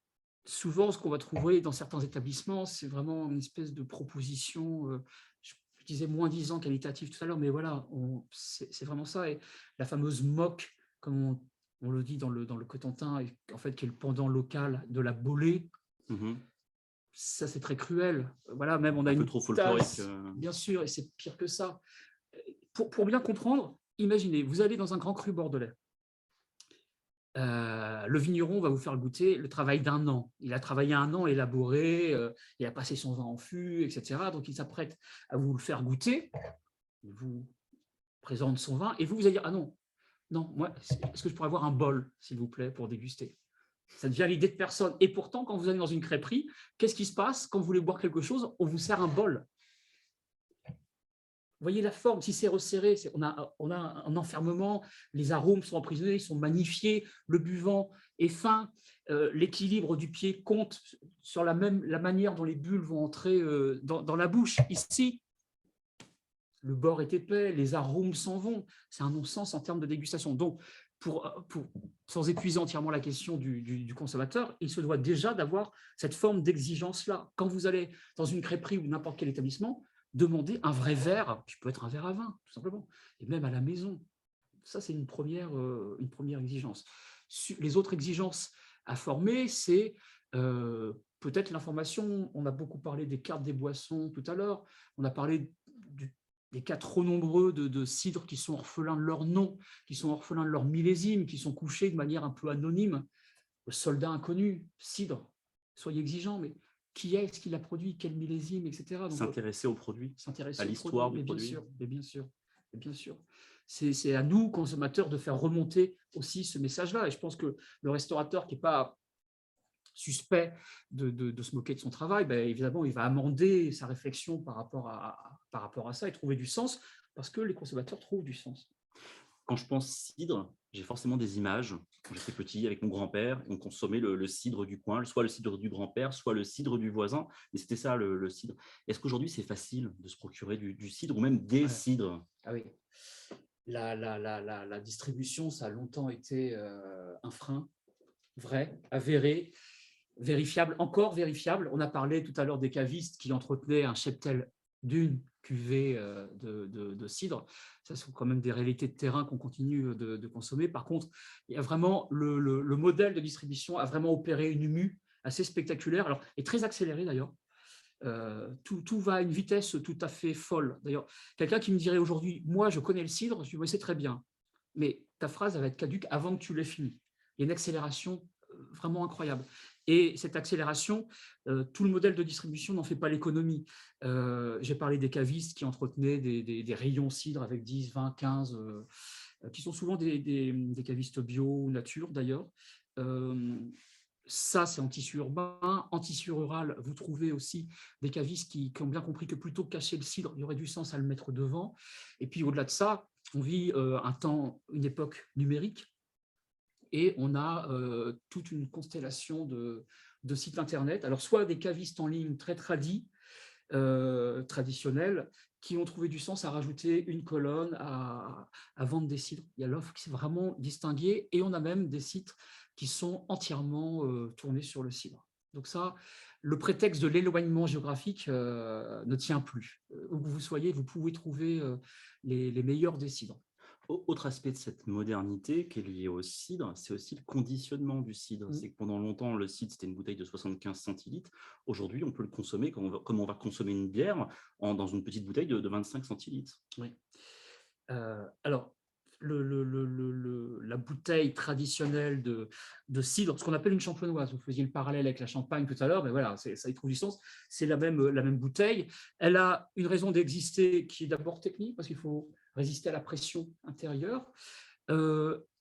souvent, ce qu'on va trouver dans certains établissements, c'est vraiment une espèce de proposition, je disais moins disant qualitatif tout à l'heure, mais voilà, c'est vraiment ça. Et la fameuse moque, comme on le dit dans le Cotentin, en fait, qui est le pendant local de la bolée, ça c'est très cruel. Voilà, même on a Un peu une trop folklorique. tasse, bien sûr, et c'est pire que ça. Pour bien comprendre, imaginez, vous allez dans un grand cru bordelais. Le vigneron va vous faire goûter le travail d'un an. Il a travaillé un an, élaboré, il a passé son vin en fût, etc. Donc, il s'apprête à vous le faire goûter. Il vous présente son vin et vous allez dire « Ah non, non, moi, est-ce que je pourrais avoir un bol, s'il vous plaît, pour déguster ?» Ça devient l'idée de personne. Et pourtant, quand vous allez dans une crêperie, qu'est-ce qui se passe? Quand vous voulez boire quelque chose, on vous sert un bol. Vous voyez la forme, si c'est resserré, on a un enfermement, les arômes sont emprisonnés, ils sont magnifiés, le buvant est fin, l'équilibre du pied compte sur la manière dont les bulles vont entrer dans la bouche. Ici, le bord est épais, les arômes s'en vont. C'est un non-sens en termes de dégustation. Donc, sans épuiser entièrement la question du consommateur, il se doit déjà d'avoir cette forme d'exigence-là. Quand vous allez dans une crêperie ou n'importe quel établissement, demander un vrai verre, qui peut être un verre à vin, tout simplement, et même à la maison. Ça, c'est une première exigence. Les autres exigences à former, c'est peut-être l'information. On a beaucoup parlé des cartes des boissons tout à l'heure, on a parlé des cas trop nombreux de cidres qui sont orphelins de leur nom, qui sont orphelins de leur millésime, qui sont couchés de manière un peu anonyme. Le soldat inconnu, cidre, soyez exigeants, mais qui est-ce qui l'a produit, quel millésime, etc. S'intéresser au produit, s'intéresser à l'histoire du produit. Bien sûr. C'est à nous, consommateurs, de faire remonter aussi ce message-là. Et je pense que le restaurateur qui n'est pas suspect de se moquer de son travail, évidemment, il va amender sa réflexion par rapport à ça et trouver du sens, parce que les consommateurs trouvent du sens. Quand je pense cidre, j'ai forcément des images. Quand j'étais petit, avec mon grand-père, on consommait le cidre du coin, soit le cidre du grand-père, soit le cidre du voisin. Et c'était ça, le cidre. Est-ce qu'aujourd'hui, c'est facile de se procurer du cidre ou même des cidres? Ah oui. La distribution, ça a longtemps été un frein, vrai, avéré, vérifiable, encore vérifiable. On a parlé tout à l'heure des cavistes qui entretenaient un cheptel d'une cuvée de cidre. Ça sont quand même des réalités de terrain qu'on continue de consommer. Par contre, il y a vraiment le modèle de distribution a vraiment opéré une mue assez spectaculaire, alors, et très accélérée d'ailleurs. Tout va à une vitesse tout à fait folle. D'ailleurs, quelqu'un qui me dirait aujourd'hui, moi je connais le cidre, je dis, oui, c'est très bien, mais ta phrase elle va être caduque avant que tu l'aies fini. Il y a une accélération vraiment incroyable. Et cette accélération, tout le modèle de distribution n'en fait pas l'économie. J'ai parlé des cavistes qui entretenaient des rayons cidre avec 10, 20, 15, qui sont souvent des cavistes bio ou nature d'ailleurs. Ça, c'est en tissu urbain. En tissu rural, vous trouvez aussi des cavistes qui ont bien compris que plutôt que cacher le cidre, il y aurait du sens à le mettre devant. Et puis, au-delà de ça, on vit une époque numérique, et on a toute une constellation de sites internet. Alors, soit des cavistes en ligne très traditionnels, qui ont trouvé du sens à rajouter une colonne à vendre des cidres. Il y a l'offre qui s'est vraiment distinguée, et on a même des sites qui sont entièrement tournés sur le cidre. Donc ça, le prétexte de l'éloignement géographique ne tient plus. Où que vous soyez, vous pouvez trouver les meilleurs des cidres. Autre aspect de cette modernité qui est lié au cidre, c'est aussi le conditionnement du cidre. C'est que pendant longtemps, le cidre, c'était une bouteille de 75 centilitres. Aujourd'hui, on peut le consommer comme on va consommer une bière dans une petite bouteille de 25 centilitres. Oui. Alors, la bouteille traditionnelle de cidre, ce qu'on appelle une champenoise, vous faisiez le parallèle avec la champagne tout à l'heure, mais voilà, ça y trouve du sens, c'est la même bouteille. Elle a une raison d'exister qui est d'abord technique, parce qu'il faut résister à la pression intérieure.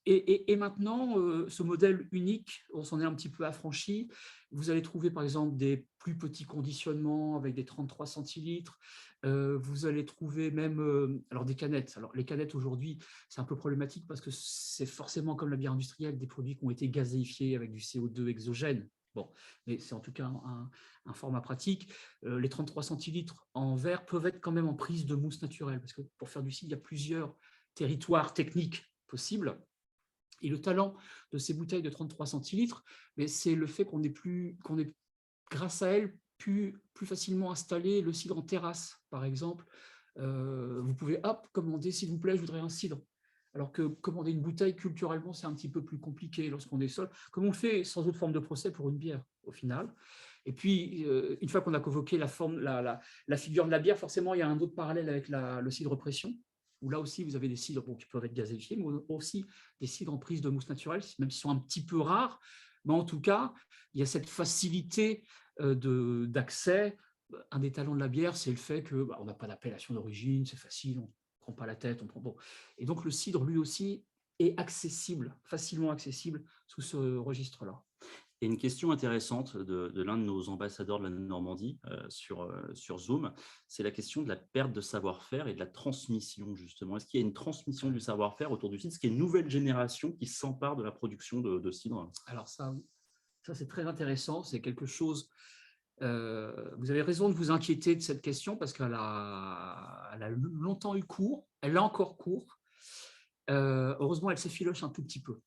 Et maintenant, ce modèle unique, on s'en est un petit peu affranchi. Vous allez trouver par exemple des plus petits conditionnements avec des 33 centilitres. Vous allez trouver même alors des canettes. Alors les canettes aujourd'hui, c'est un peu problématique parce que c'est forcément comme la bière industrielle, des produits qui ont été gazéifiés avec du CO2 exogène. Bon, mais c'est en tout cas un format pratique. Les 33 centilitres en verre peuvent être quand même en prise de mousse naturelle parce que pour faire du cidre, il y a plusieurs territoires techniques possibles. Et le talent de ces bouteilles de 33 centilitres, c'est le fait qu'on ait, grâce à elles, pu plus facilement installer le cidre en terrasse, par exemple. Vous pouvez, hop, commander, s'il vous plaît, je voudrais un cidre. Alors que commander une bouteille, culturellement, c'est un petit peu plus compliqué lorsqu'on est seul, comme on le fait sans autre forme de procès pour une bière, au final. Et puis, une fois qu'on a convoqué la figure de la bière, forcément, il y a un autre parallèle avec le cidre pression, où là aussi, vous avez des cidres qui peuvent être gazéifiés, mais aussi des cidres en prise de mousse naturelle, même s'ils sont un petit peu rares. Mais en tout cas, il y a cette facilité d'accès. Un des talents de la bière, c'est le fait qu'on n'a pas d'appellation d'origine, c'est facile, on ne prend pas la tête. Bon. Et donc, le cidre, lui aussi, est accessible, facilement accessible sous ce registre-là. Et une question intéressante de l'un de nos ambassadeurs de la Normandie sur Zoom, c'est la question de la perte de savoir-faire et de la transmission, justement. Est-ce qu'il y a une transmission du savoir-faire autour du cidre? Est-ce qu'il y a une nouvelle génération qui s'empare de la production de cidre? Alors ça c'est très intéressant. C'est quelque chose… vous avez raison de vous inquiéter de cette question parce qu'elle a longtemps eu cours, elle a encore cours. Heureusement, elle s'effiloche un tout petit peu.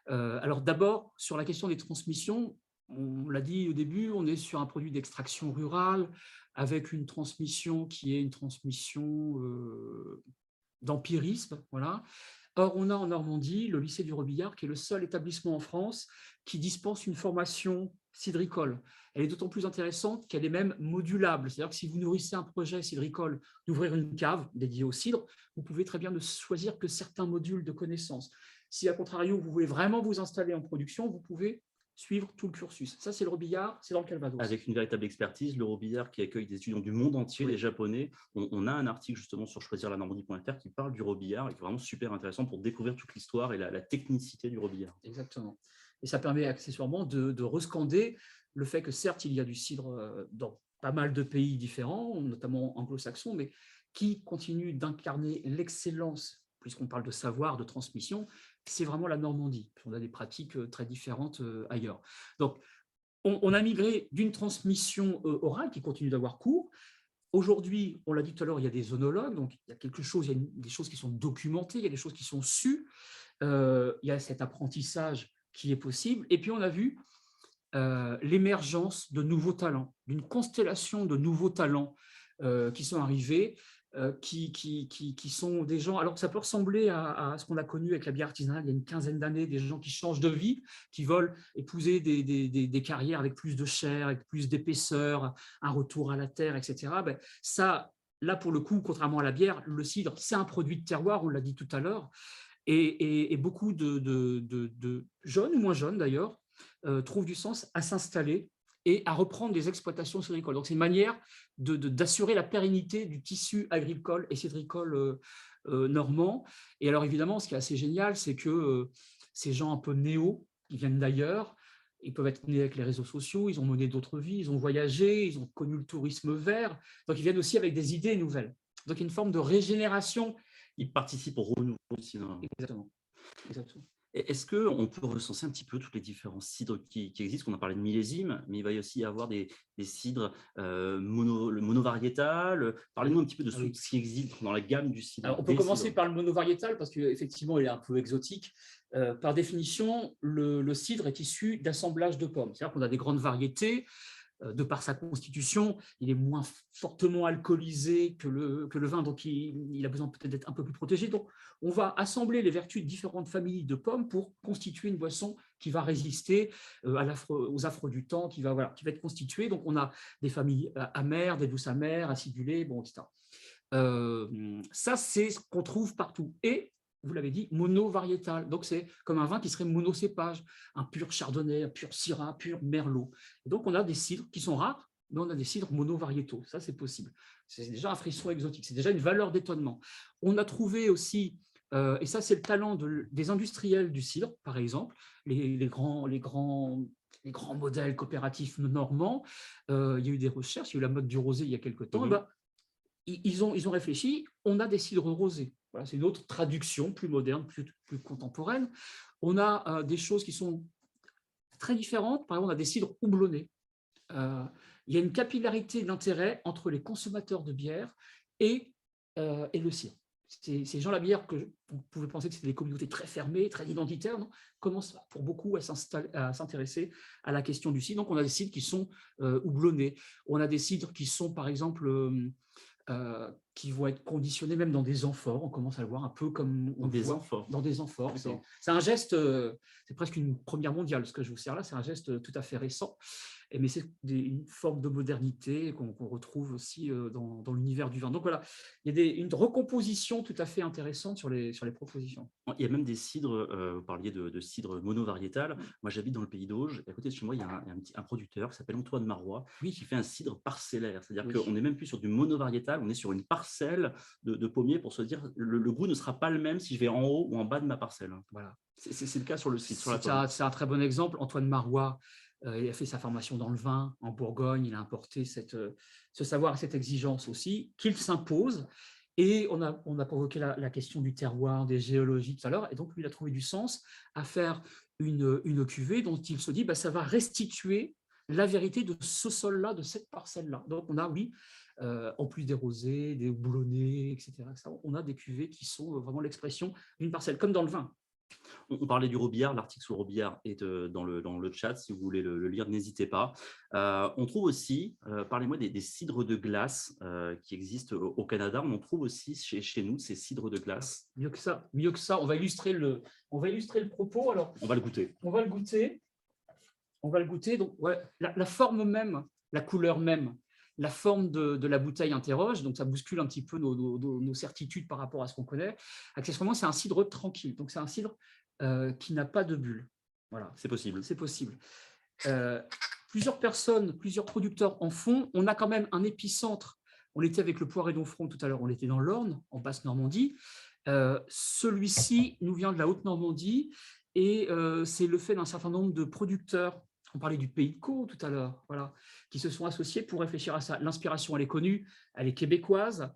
Alors d'abord, sur la question des transmissions, on l'a dit au début, on est sur un produit d'extraction rurale avec une transmission qui est une transmission d'empirisme. Voilà. Or, on a en Normandie le lycée du Robillard, qui est le seul établissement en France qui dispense une formation cidricole. Elle est d'autant plus intéressante qu'elle est même modulable. C'est-à-dire que si vous nourrissez un projet cidricole d'ouvrir une cave dédiée au cidre, vous pouvez très bien ne choisir que certains modules de connaissances. Si, à contrario, vous voulez vraiment vous installer en production, vous pouvez suivre tout le cursus. Ça, c'est le Robillard, c'est dans le Calvados. Avec une véritable expertise, le Robillard qui accueille des étudiants du monde entier, Oui. des Japonais. On a un article justement sur choisirlanormandie.fr qui parle du Robillard et qui est vraiment super intéressant pour découvrir toute l'histoire et la technicité du Robillard. Exactement. Et ça permet accessoirement de rescander le fait que certes, il y a du cidre dans pas mal de pays différents, notamment anglo-saxons, mais qui continue d'incarner l'excellence, puisqu'on parle de savoir, de transmission, c'est vraiment la Normandie. On a des pratiques très différentes ailleurs. Donc, on a migré d'une transmission orale qui continue d'avoir cours. Aujourd'hui, on l'a dit tout à l'heure, il y a des œnologues, donc il y a quelque chose, il y a des choses qui sont documentées, il y a des choses qui sont sues, il y a cet apprentissage qui est possible. Et puis, on a vu l'émergence de nouveaux talents, d'une constellation de nouveaux talents qui sont arrivés, qui sont des gens… Alors que ça peut ressembler à ce qu'on a connu avec la bière artisanale il y a une quinzaine d'années, des gens qui changent de vie, qui veulent épouser des carrières avec plus de chair, avec plus d'épaisseur, un retour à la terre, etc. Ben, ça, là, pour le coup, contrairement à la bière, le cidre, c'est un produit de terroir, on l'a dit tout à l'heure, et beaucoup de jeunes, ou moins jeunes d'ailleurs, trouvent du sens à s'installer et à reprendre des exploitations cidricoles. Donc, c'est une manière d'assurer la pérennité du tissu agricole et cidricole normand. Et alors, évidemment, ce qui est assez génial, c'est que ces gens un peu néo, qui viennent d'ailleurs, ils peuvent être nés avec les réseaux sociaux, ils ont mené d'autres vies, ils ont voyagé, ils ont connu le tourisme vert, donc ils viennent aussi avec des idées nouvelles. Donc, il y a une forme de régénération. Ils participent au renouveau aussi. Exactement. Exactement. Est-ce qu'on peut recenser un petit peu tous les différents cidres qui existent? On a parlé de millésime, mais il va y aussi y avoir des cidres le monovariétal. Parlez-nous un petit peu de ce qui existe dans la gamme du cidre. Alors, on peut commencer par le monovariétal parce qu'effectivement, il est un peu exotique. Par définition, le cidre est issu d'assemblage de pommes. C'est-à-dire qu'on a des grandes variétés. De par sa constitution, il est moins fortement alcoolisé que le vin, donc il a besoin peut-être d'être un peu plus protégé. Donc, on va assembler les vertus de différentes familles de pommes pour constituer une boisson qui va résister aux affres du temps, qui va être constituée. Donc, on a des familles amères, des douces amères, acidulées, bon, etc. Ça, c'est ce qu'on trouve partout. Et vous l'avez dit, monovariétal. Donc, c'est comme un vin qui serait monocépage, un pur chardonnay, un pur syrah, un pur merlot. Et donc, on a des cidres qui sont rares, mais on a des cidres monovariétaux. Ça, c'est possible. C'est déjà un frisson exotique. C'est déjà une valeur d'étonnement. On a trouvé aussi Et ça, c'est le talent des industriels du cidre, par exemple, les grands modèles coopératifs normands. Il y a eu des recherches, il y a eu la mode du rosé il y a quelque temps. Mhm. Ils ont réfléchi, on a des cidres rosés. Voilà, c'est une autre traduction plus moderne, plus contemporaine. On a des choses qui sont très différentes. Par exemple, on a des cidres houblonnés. Il y a une capillarité d'intérêt entre les consommateurs de bière et le cidre. Ces gens, la bière, que vous pouvez penser que c'était des communautés très fermées, très identitaires, non, commencent pour beaucoup à s'intéresser à la question du cidre. Donc, on a des cidres qui sont houblonnés. On a des cidres qui sont, par exemple, qui vont être conditionnés même dans des amphores. On commence à le voir un peu comme on Dans le des voit amphores. dans des amphores. D'accord. C'est un geste, c'est presque une première mondiale, ce que je vous sers là, c'est un geste tout à fait récent. Mais c'est une forme de modernité qu'on retrouve aussi dans l'univers du vin. Donc voilà, il y a une recomposition tout à fait intéressante sur les propositions. Il y a même des cidres, vous parliez de cidre monovariétal. Mm. Moi, j'habite dans le Pays d'Auge. Et à côté de chez moi, il y a un producteur qui s'appelle Antoine Marois, Oui, qui fait un cidre parcellaire. C'est-à-dire oui. qu'on n'est même plus sur du monovariétal, on est sur une parcelle de pommiers pour se dire le goût ne sera pas le même si je vais en haut ou en bas de ma parcelle. Voilà. C'est le cas sur le cidre, sur la C'est pomme. un très bon exemple. Antoine Marois, il a fait sa formation dans le vin en Bourgogne. Il a importé ce savoir et cette exigence aussi, qu'il s'impose. Et on a provoqué la question du terroir, des géologies tout à l'heure. Et donc, lui, il a trouvé du sens à faire une cuvée dont il se dit ça va restituer la vérité de ce sol-là, de cette parcelle-là. Donc, on a, oui, en plus des rosés, des houblonnés, etc., on a des cuvées qui sont vraiment l'expression d'une parcelle, comme dans le vin. On parlait du Robillard, l'article sur le Robillard est dans le chat, si vous voulez le lire, n'hésitez pas. On trouve aussi, parlez-moi des cidres de glace qui existent au Canada. On en trouve aussi chez nous, ces cidres de glace. Mieux que ça, on va illustrer le propos. Alors, On va le goûter. on va le goûter. Donc, ouais, la forme même, la couleur même, la forme de la bouteille interroge. Donc, ça bouscule un petit peu nos certitudes par rapport à ce qu'on connaît. Accessoirement, c'est un cidre tranquille. Donc, c'est un cidre qui n'a pas de bulle. Voilà. C'est possible. C'est possible. Plusieurs personnes, plusieurs producteurs en font. On a quand même un épicentre. On était avec le Poiré d'Onfront tout à l'heure. On était dans l'Orne, en Basse-Normandie. Celui-ci nous vient de la Haute-Normandie et c'est le fait d'un certain nombre de producteurs. On parlait du Pays de Caux tout à l'heure, voilà, qui se sont associés pour réfléchir à ça. L'inspiration, elle est connue, elle est québécoise,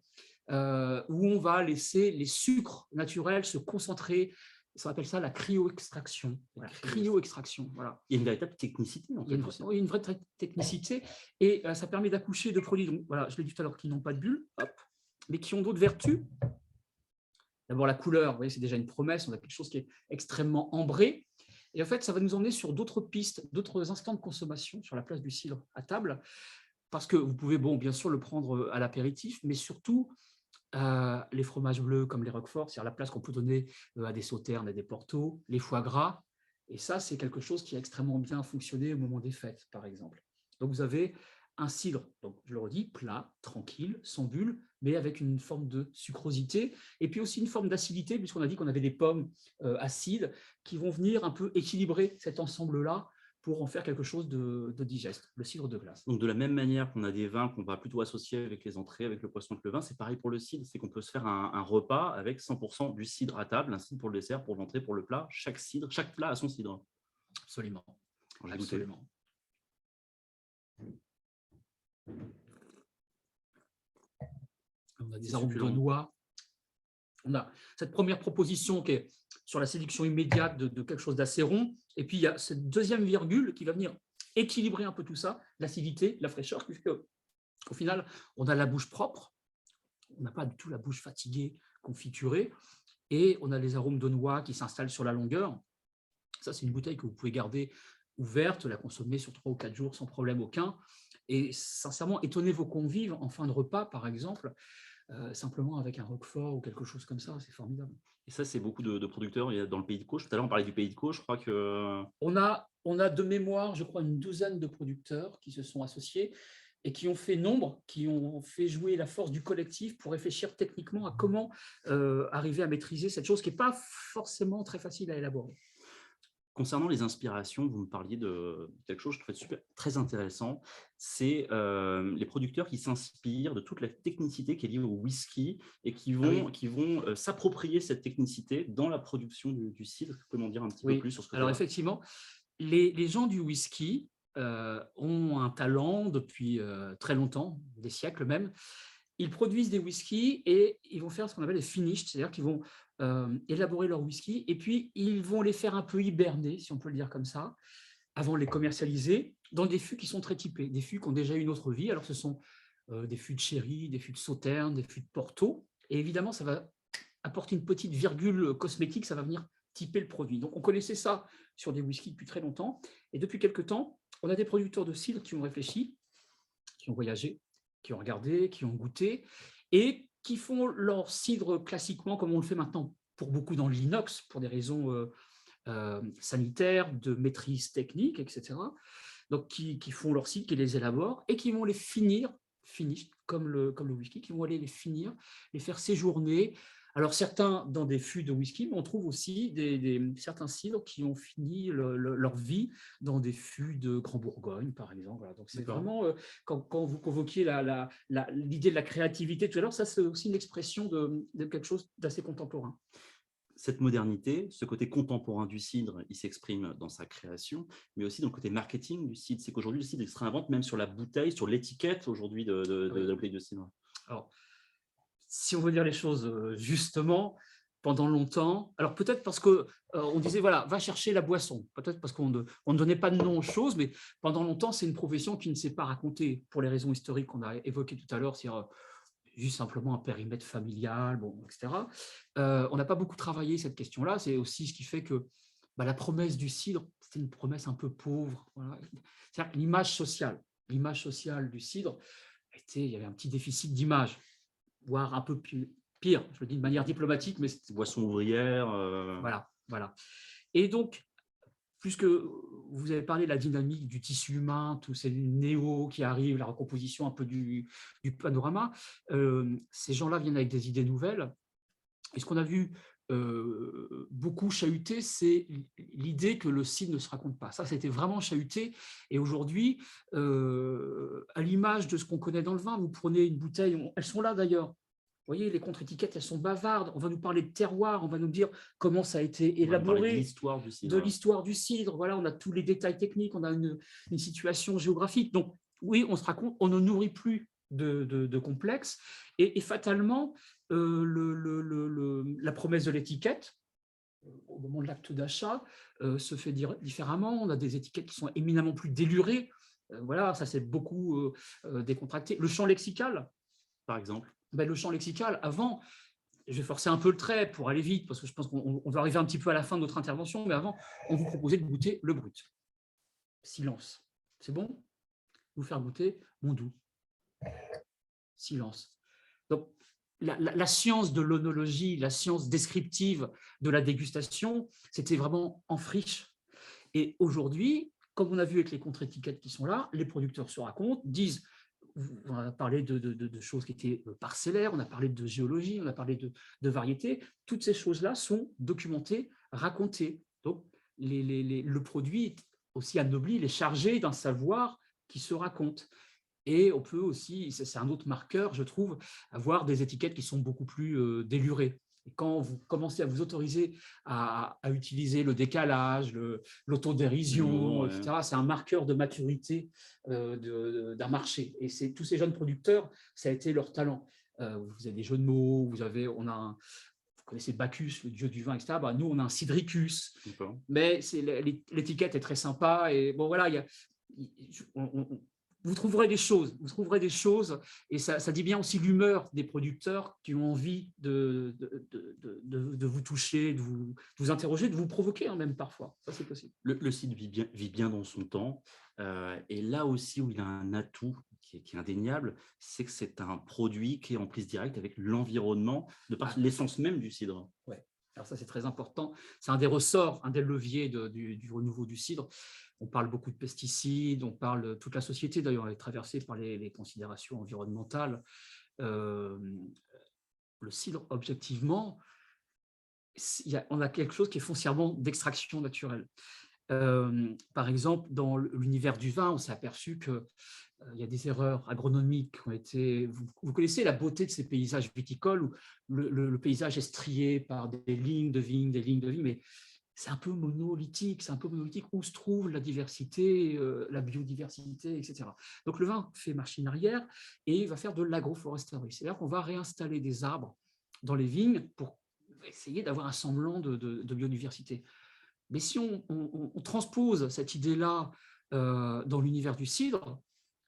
où on va laisser les sucres naturels se concentrer. On appelle ça la cryo-extraction. Voilà, cryo-extraction, voilà. Il y a une véritable technicité. Il y a une vraie technicité et ça permet d'accoucher de produits, donc, voilà, je l'ai dit tout à l'heure, qui n'ont pas de bulles, mais qui ont d'autres vertus. D'abord, la couleur, vous voyez, c'est déjà une promesse, on a quelque chose qui est extrêmement ambré. Et en fait, ça va nous emmener sur d'autres pistes, d'autres instants de consommation sur la place du cidre à table, parce que vous pouvez, bien sûr, le prendre à l'apéritif, mais surtout les fromages bleus comme les roquefort, c'est-à-dire la place qu'on peut donner à des sauternes, à des portos, les foie gras. Et ça, c'est quelque chose qui a extrêmement bien fonctionné au moment des fêtes, par exemple. Donc, vous avez un cidre, donc je le redis, plat, tranquille, sans bulle, mais avec une forme de sucrosité, et puis aussi une forme d'acidité, puisqu'on a dit qu'on avait des pommes acides qui vont venir un peu équilibrer cet ensemble-là pour en faire quelque chose de digeste, le cidre de glace. Donc, de la même manière qu'on a des vins qu'on va plutôt associer avec les entrées, avec le poisson, avec le vin, c'est pareil pour le cidre, c'est qu'on peut se faire un repas avec 100% du cidre à table, un cidre pour le dessert, pour l'entrée, pour le plat. Chaque plat a son cidre. Absolument. Alors, absolument. On a des arômes de noix. On a cette première proposition qui est sur la séduction immédiate de quelque chose d'assez rond. Et puis, il y a cette deuxième virgule qui va venir équilibrer un peu tout ça, l'acidité, la fraîcheur, puisque au final, on a la bouche propre. On n'a pas du tout la bouche fatiguée, confiturée. Et on a les arômes de noix qui s'installent sur la longueur. Ça, c'est une bouteille que vous pouvez garder ouverte, la consommer sur 3 ou 4 jours sans problème aucun. Et sincèrement, étonnez vos convives en fin de repas, par exemple, simplement avec un roquefort ou quelque chose comme ça, c'est formidable. Et ça, c'est beaucoup de producteurs. Il y a dans le Pays de Caux, tout à l'heure, on parlait du Pays de Caux, je crois que… On a de mémoire, je crois, une douzaine de producteurs qui se sont associés et qui ont fait nombre, qui ont fait jouer la force du collectif pour réfléchir techniquement à comment arriver à maîtriser cette chose qui n'est pas forcément très facile à élaborer. Concernant les inspirations, vous me parliez de quelque chose que je trouvais super très intéressant, c'est, les producteurs qui s'inspirent de toute la technicité qui est liée au whisky et Ah oui, s'approprier cette technicité dans la production du cidre. Vous pouvez m'en dire un petit peu oui. plus sur ce Alors côté-là? effectivement, les gens du whisky ont un talent depuis très longtemps, des siècles même. Ils produisent des whiskies et ils vont faire ce qu'on appelle des finished, c'est-à-dire qu'ils vont élaborer leur whisky et puis ils vont les faire un peu hiberner, si on peut le dire comme ça, avant de les commercialiser, dans des fûts qui sont très typés, des fûts qui ont déjà eu une autre vie. Alors ce sont des fûts de sherry, des fûts de sauterne, des fûts de porto. Et évidemment, ça va apporter une petite virgule cosmétique, ça va venir typer le produit. Donc on connaissait ça sur des whiskies depuis très longtemps. Et depuis quelques temps, on a des producteurs de cidre qui ont réfléchi, qui ont voyagé, qui ont regardé, qui ont goûté, et qui font leur cidre classiquement, comme on le fait maintenant pour beaucoup dans l'inox, pour des raisons sanitaires, de maîtrise technique, etc. Donc, qui font leur cidre, qui les élaborent, et qui vont les finir, finished, comme le whisky, qui vont aller les finir, les faire séjourner. Alors, certains dans des fûts de whisky, mais on trouve aussi certains cidres qui ont fini leur vie dans des fûts de Grand Bourgogne, par exemple. Voilà. Donc, c'est D'accord. vraiment, quand vous convoquiez l'idée de la créativité tout à l'heure, ça, c'est aussi une expression de quelque chose d'assez contemporain. Cette modernité, ce côté contemporain du cidre, il s'exprime dans sa création, mais aussi dans le côté marketing du cidre. C'est qu'aujourd'hui, le cidre, il se réinvente même sur la bouteille, sur l'étiquette aujourd'hui Ah oui. de la bouteille de cidre. Alors, si on veut dire les choses justement, pendant longtemps, alors peut-être parce que on disait, voilà, va chercher la boisson, peut-être parce on ne donnait pas de nom aux choses, mais pendant longtemps, c'est une profession qui ne s'est pas racontée pour les raisons historiques qu'on a évoquées tout à l'heure, c'est-à-dire juste simplement un périmètre familial, bon, etc. On n'a pas beaucoup travaillé cette question-là, c'est aussi ce qui fait que la promesse du cidre, c'était une promesse un peu pauvre. Voilà. C'est-à-dire que l'image sociale du cidre, il y avait un petit déficit d'image, voire un peu pire, je le dis de manière diplomatique, mais Boisson ouvrière, voilà, voilà. Et donc, puisque vous avez parlé de la dynamique du tissu humain, tous ces néos qui arrivent, la recomposition un peu du panorama, ces gens-là viennent avec des idées nouvelles. Et ce qu'on a vu beaucoup chahuter, c'est l'idée que le cidre ne se raconte pas. Ça, c'était vraiment chahuté. Et aujourd'hui, à l'image de ce qu'on connaît dans le vin, vous prenez une bouteille, elles sont là d'ailleurs. Vous voyez, les contre-étiquettes, elles sont bavardes. On va nous parler de terroir, on va nous dire comment ça a été on va me parler de élaboré, l'histoire du de cidre. l'histoire du cidre. Voilà, on a tous les détails techniques, on a une situation géographique. Donc, oui, on se raconte, on ne nourrit plus de complexes. Et fatalement, la promesse de l'étiquette, au moment de l'acte d'achat, se fait différemment. On a des étiquettes qui sont éminemment plus délurées. Voilà, ça c'est beaucoup décontracté. Le champ lexical, Par exemple. le champ lexical, avant, je vais forcer un peu le trait pour aller vite, parce que je pense qu'on va arriver un petit peu à la fin de notre intervention, mais avant, on vous proposait de goûter le brut. Silence. C'est bon? Vous faire goûter mon doux. Silence. Donc, la science de l'onologie, la science descriptive de la dégustation, c'était vraiment en friche. Et aujourd'hui, comme on a vu avec les contre-étiquettes qui sont là, les producteurs se racontent, disent, on a parlé de choses qui étaient parcellaires, on a parlé de géologie, on a parlé de variété, toutes ces choses-là sont documentées, racontées. Donc, le produit est aussi anobli, il est chargé d'un savoir qui se raconte. Et on peut aussi, c'est un autre marqueur, je trouve, avoir des étiquettes qui sont beaucoup plus délurées. Et quand vous commencez à vous autoriser à utiliser le décalage, L'humour, l'autodérision, ouais. etc., c'est un marqueur de maturité d'un marché. Et tous ces jeunes producteurs, ça a été leur talent. Vous avez des jeux de mots, vous connaissez Bacchus, le dieu du vin, etc. Nous, on a un Cidricus, D'accord. mais l'étiquette est très sympa. Et bon, voilà, vous trouverez des choses, et ça dit bien aussi l'humeur des producteurs qui ont envie de vous toucher, de vous interroger, de vous provoquer même parfois. Ça, c'est possible. Le cidre vit bien dans son temps. Et là aussi où il a un atout qui est indéniable, c'est que c'est un produit qui est en prise directe avec l'environnement, de par Ah, l'essence même du cidre. ouais. Alors ça, c'est très important. C'est un des ressorts, un des leviers du renouveau du cidre. On parle beaucoup de pesticides, on parle, toute la société d'ailleurs est traversée par les considérations environnementales. Euh, le cidre, objectivement, on a quelque chose qui est foncièrement d'extraction naturelle. Par exemple, dans l'univers du vin, on s'est aperçu qu'il y a des erreurs agronomiques qui ont été… Vous connaissez la beauté de ces paysages viticoles où le paysage est strié par des lignes de vignes, mais c'est un peu monolithique, où se trouve la diversité, la biodiversité, etc. Donc le vin fait machine arrière et va faire de l'agroforesterie. C'est-à-dire qu'on va réinstaller des arbres dans les vignes pour essayer d'avoir un semblant de biodiversité. Mais si on transpose cette idée-là dans l'univers du cidre,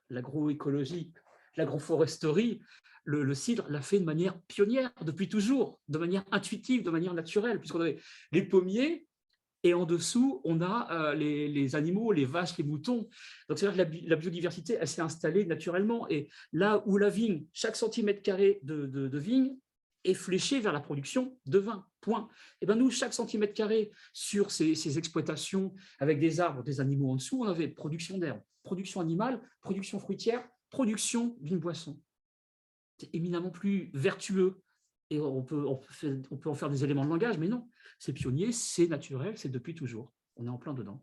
l'agroécologie, l'agroforesterie, le cidre l'a fait de manière pionnière depuis toujours, de manière intuitive, de manière naturelle, puisqu'on avait les pommiers et en dessous, on a les animaux, les vaches, les moutons. Donc, c'est-à-dire que la biodiversité, elle s'est installée naturellement. Et là où la vigne, chaque centimètre carré de vigne est fléché vers la production de vin, point. Et bien nous, chaque centimètre carré sur ces exploitations avec des arbres, des animaux en dessous, on avait production d'herbe, production animale, production fruitière, production d'une boisson. C'est éminemment plus vertueux. Et on peut en faire des éléments de langage, mais non, c'est pionnier, c'est naturel, c'est depuis toujours. On est en plein dedans.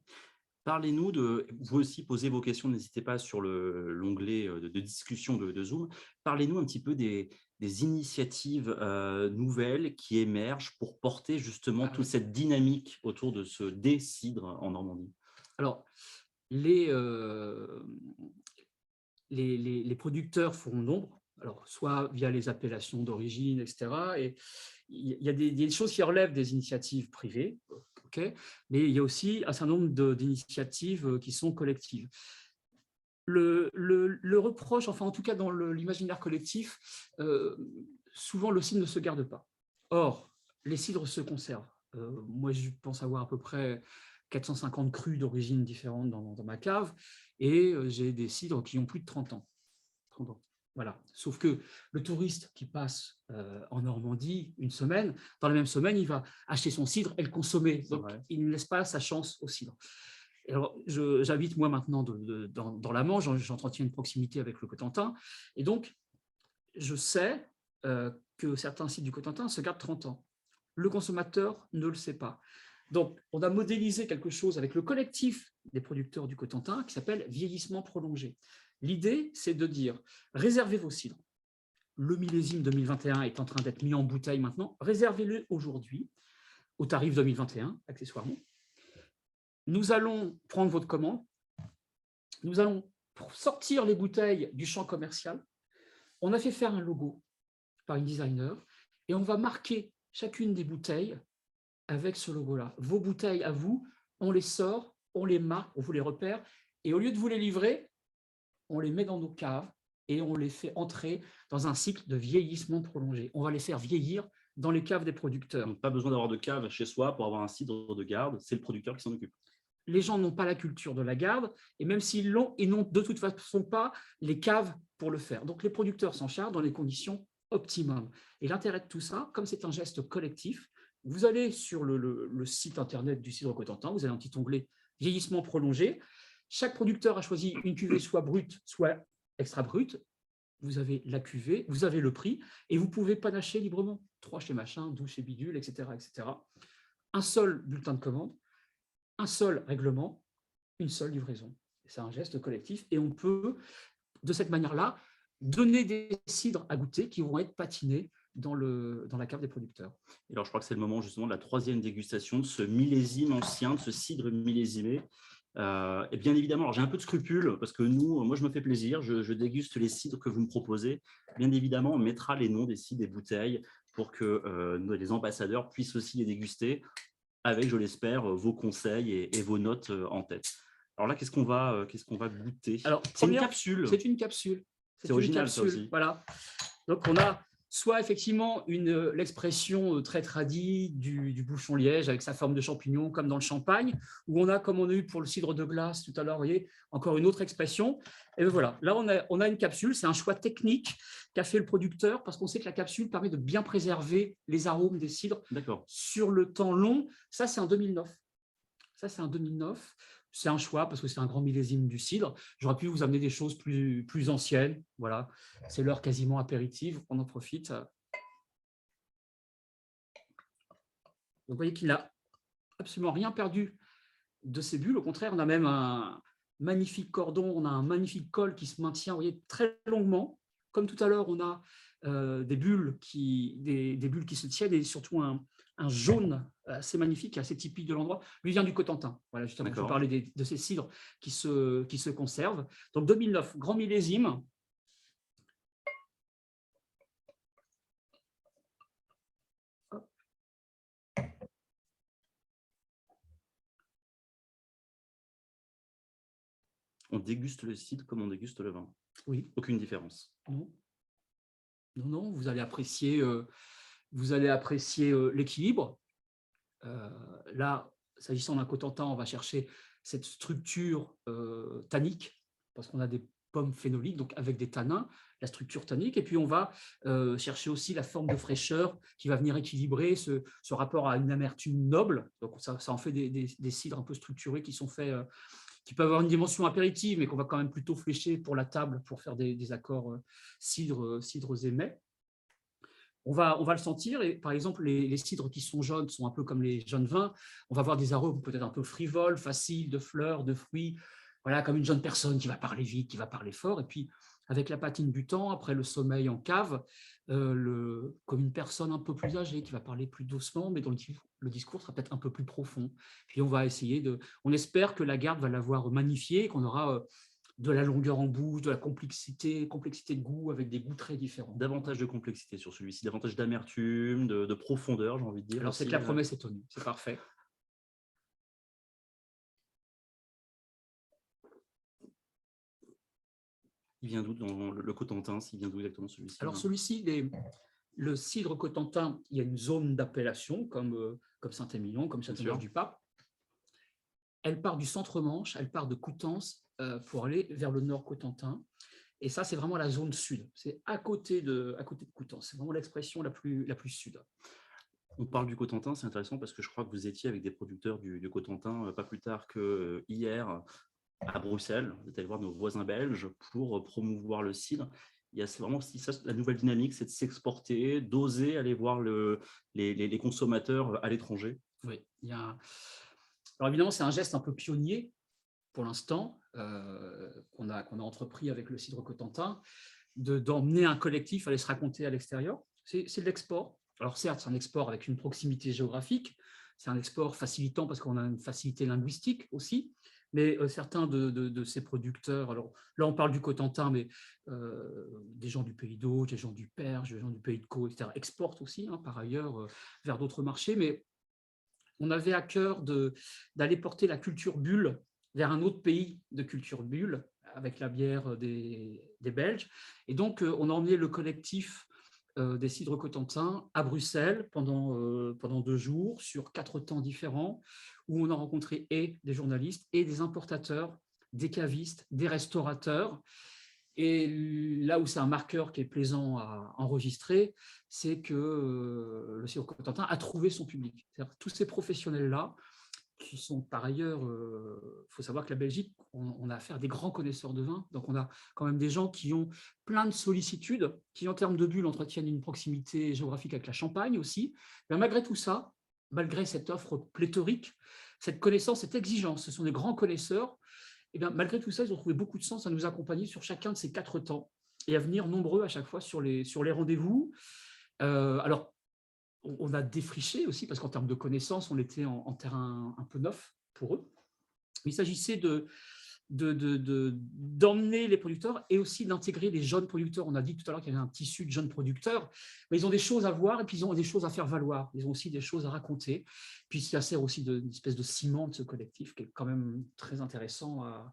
Parlez-nous de, vous aussi posez vos questions, n'hésitez pas sur l'onglet de discussion de Zoom. Parlez-nous un petit peu des initiatives nouvelles qui émergent pour porter justement toute cette dynamique autour de ce décidre en Normandie. Alors, les producteurs font nombre, alors soit via les appellations d'origine, etc. Et il y a des choses qui relèvent des initiatives privées, okay, mais il y a aussi un certain nombre d'initiatives qui sont collectives. Le reproche, enfin en tout cas dans l'imaginaire collectif, souvent le cidre ne se garde pas. Or, les cidres se conservent. Moi, je pense avoir à peu près 450 crus d'origine différentes dans ma cave, et j'ai des cidres qui ont plus de 30 ans. 30 ans. Voilà. Sauf que le touriste qui passe en Normandie une semaine, dans la même semaine, il va acheter son cidre et le consommer. Donc, il ne laisse pas sa chance au cidre. Alors, j'habite moi maintenant dans la Manche, j'entretiens une proximité avec le Cotentin, et donc je sais que certains sites du Cotentin se gardent 30 ans. Le consommateur ne le sait pas. Donc, on a modélisé quelque chose avec le collectif des producteurs du Cotentin qui s'appelle vieillissement prolongé. L'idée, c'est de dire, réservez vos cidres. Le millésime 2021 est en train d'être mis en bouteille maintenant. Réservez-le aujourd'hui, au tarif 2021, accessoirement. Nous allons prendre votre commande. Nous allons sortir les bouteilles du champ commercial. On a fait faire un logo par une designer et on va marquer chacune des bouteilles avec ce logo-là. Vos bouteilles à vous, on les sort, on les marque, on vous les repère, et au lieu de vous les livrer, on les met dans nos caves et on les fait entrer dans un cycle de vieillissement prolongé. On va les faire vieillir dans les caves des producteurs. Donc, pas besoin d'avoir de cave chez soi pour avoir un cidre de garde, c'est le producteur qui s'en occupe. Les gens n'ont pas la culture de la garde, et même s'ils l'ont, ils n'ont de toute façon pas les caves pour le faire. Donc les producteurs s'en chargent dans les conditions optimum. Et l'intérêt de tout ça, comme c'est un geste collectif, vous allez sur le site internet du cidre Cotentin, vous avez un petit onglet vieillissement prolongé. Chaque producteur a choisi une cuvée soit brute, soit extra brute. Vous avez la cuvée, vous avez le prix, et vous pouvez panacher librement. 3 chez machin, 12 chez bidule, etc., etc. Un seul bulletin de commande, un seul règlement, une seule livraison. C'est un geste collectif, et on peut, de cette manière-là, donner des cidres à goûter qui vont être patinés dans la cave des producteurs. Et alors, je crois que c'est le moment justement de la 3e dégustation de ce millésime ancien, de ce cidre millésimé. Et bien évidemment, j'ai un peu de scrupule parce que moi, je me fais plaisir, je déguste les cidres que vous me proposez. Bien évidemment, on mettra les noms des cidres, des bouteilles pour que les ambassadeurs puissent aussi les déguster avec, je l'espère, vos conseils et vos notes en tête. Alors là, qu'est-ce qu'on va goûter? C'est une capsule. C'est une capsule. C'est original, ça aussi. Voilà. Donc, on a soit effectivement l'expression très tradie du bouchon liège avec sa forme de champignon, comme dans le champagne, où on a, comme on a eu pour le cidre de glace tout à l'heure, vous voyez, encore une autre expression. Et voilà, là, on a une capsule. C'est un choix technique qu'a fait le producteur, parce qu'on sait que la capsule permet de bien préserver les arômes des cidres sur le temps long. Ça, c'est en 2009. C'est un choix parce que c'est un grand millésime du cidre. J'aurais pu vous amener des choses plus anciennes. Voilà, c'est l'heure quasiment apéritive. On en profite. Donc, vous voyez qu'il n'a absolument rien perdu de ces bulles. Au contraire, on a même un magnifique cordon, on a un magnifique col qui se maintient, vous voyez, très longuement. Comme tout à l'heure, on a des bulles des bulles qui se tiennent et surtout un jaune assez magnifique, assez typique de l'endroit. Lui vient du Cotentin. Voilà, justement, je D'accord. parlais de ces cidres qui se conservent. Donc 2009, grand millésime. On déguste le cidre comme on déguste le vin. Oui, Aucune différence. non, non, non, vous allez apprécier, l'équilibre. Là, s'agissant d'un Cotentin, on va chercher cette structure tannique, parce qu'on a des pommes phénoliques, donc avec des tanins, la structure tannique, et puis on va chercher aussi la forme de fraîcheur qui va venir équilibrer ce rapport à une amertume noble. Donc ça en fait des cidres un peu structurés qui sont faits, qui peuvent avoir une dimension apéritive, mais qu'on va quand même plutôt flécher pour la table, pour faire des accords cidres et mets. On va le sentir, et par exemple, les cidres qui sont jaunes sont un peu comme les jeunes vins. On va avoir des arômes peut-être un peu frivoles, faciles, de fleurs, de fruits, voilà, comme une jeune personne qui va parler vite, qui va parler fort. Et puis, avec la patine du temps, après le sommeil en cave, comme une personne un peu plus âgée qui va parler plus doucement, mais dont le discours sera peut-être un peu plus profond. Puis on va essayer on espère que la garde va l'avoir magnifié, qu'on aura de la longueur en bouche, de la complexité de goût, avec des goûts très différents. Davantage de complexité sur celui-ci, davantage d'amertume, de profondeur, j'ai envie de dire. Alors, c'est que la promesse est tenue, c'est parfait. Il vient d'où dans le Cotentin? Il vient d'où exactement celui-ci? Alors, celui-ci, le cidre Cotentin, il y a une zone d'appellation, comme Saint-Émilion, comme Châteauneuf-du-Pape. Elle part du centre-Manche, elle part de Coutances pour aller vers le nord Cotentin. Et ça, c'est vraiment la zone sud. C'est à côté de Coutances. C'est vraiment l'expression la plus sud. On parle du Cotentin, c'est intéressant parce que je crois que vous étiez avec des producteurs du Cotentin pas plus tard que hier à Bruxelles. Vous êtes allé voir nos voisins belges pour promouvoir le cidre. Il y a vraiment ça, la nouvelle dynamique, c'est de s'exporter, d'oser aller voir les consommateurs à l'étranger. Oui, alors évidemment, c'est un geste un peu pionnier pour l'instant, qu'on a entrepris avec le cidre Cotentin, d'emmener un collectif à aller se raconter à l'extérieur. C'est de l'export. Alors certes, c'est un export avec une proximité géographique, c'est un export facilitant parce qu'on a une facilité linguistique aussi, mais certains de ces producteurs, alors là on parle du Cotentin, mais des gens du Pays d'Aude, des gens du Perche, des gens du Pays de Caux, etc., exportent aussi par ailleurs vers d'autres marchés, mais on avait à cœur d'aller porter la culture bulle vers un autre pays de culture bulle, avec la bière des Belges. Et donc, on a emmené le collectif des cidres Cotentin à Bruxelles pendant 2 jours, sur 4 temps différents, où on a rencontré des journalistes et des importateurs, des cavistes, des restaurateurs. Et là où c'est un marqueur qui est plaisant à enregistrer, c'est que le cidre Cotentin a trouvé son public. C'est-à-dire tous ces professionnels-là, qui sont par ailleurs, il faut savoir que la Belgique, on a affaire à des grands connaisseurs de vin, donc on a quand même des gens qui ont plein de sollicitudes, qui en termes de bulles entretiennent une proximité géographique avec la Champagne aussi, mais malgré tout ça, malgré cette offre pléthorique, cette connaissance, cette exigence, ce sont des grands connaisseurs, et bien, malgré tout ça, ils ont trouvé beaucoup de sens à nous accompagner sur chacun de ces 4 temps et à venir nombreux à chaque fois sur les rendez-vous. Alors, on a défriché aussi, parce qu'en termes de connaissances, on était en terrain un peu neuf pour eux. Il s'agissait d'emmener les producteurs et aussi d'intégrer les jeunes producteurs. On a dit tout à l'heure qu'il y avait un tissu de jeunes producteurs, mais ils ont des choses à voir et puis ils ont des choses à faire valoir. Ils ont aussi des choses à raconter. Puis ça sert aussi d'une espèce de ciment de ce collectif qui est quand même très intéressant à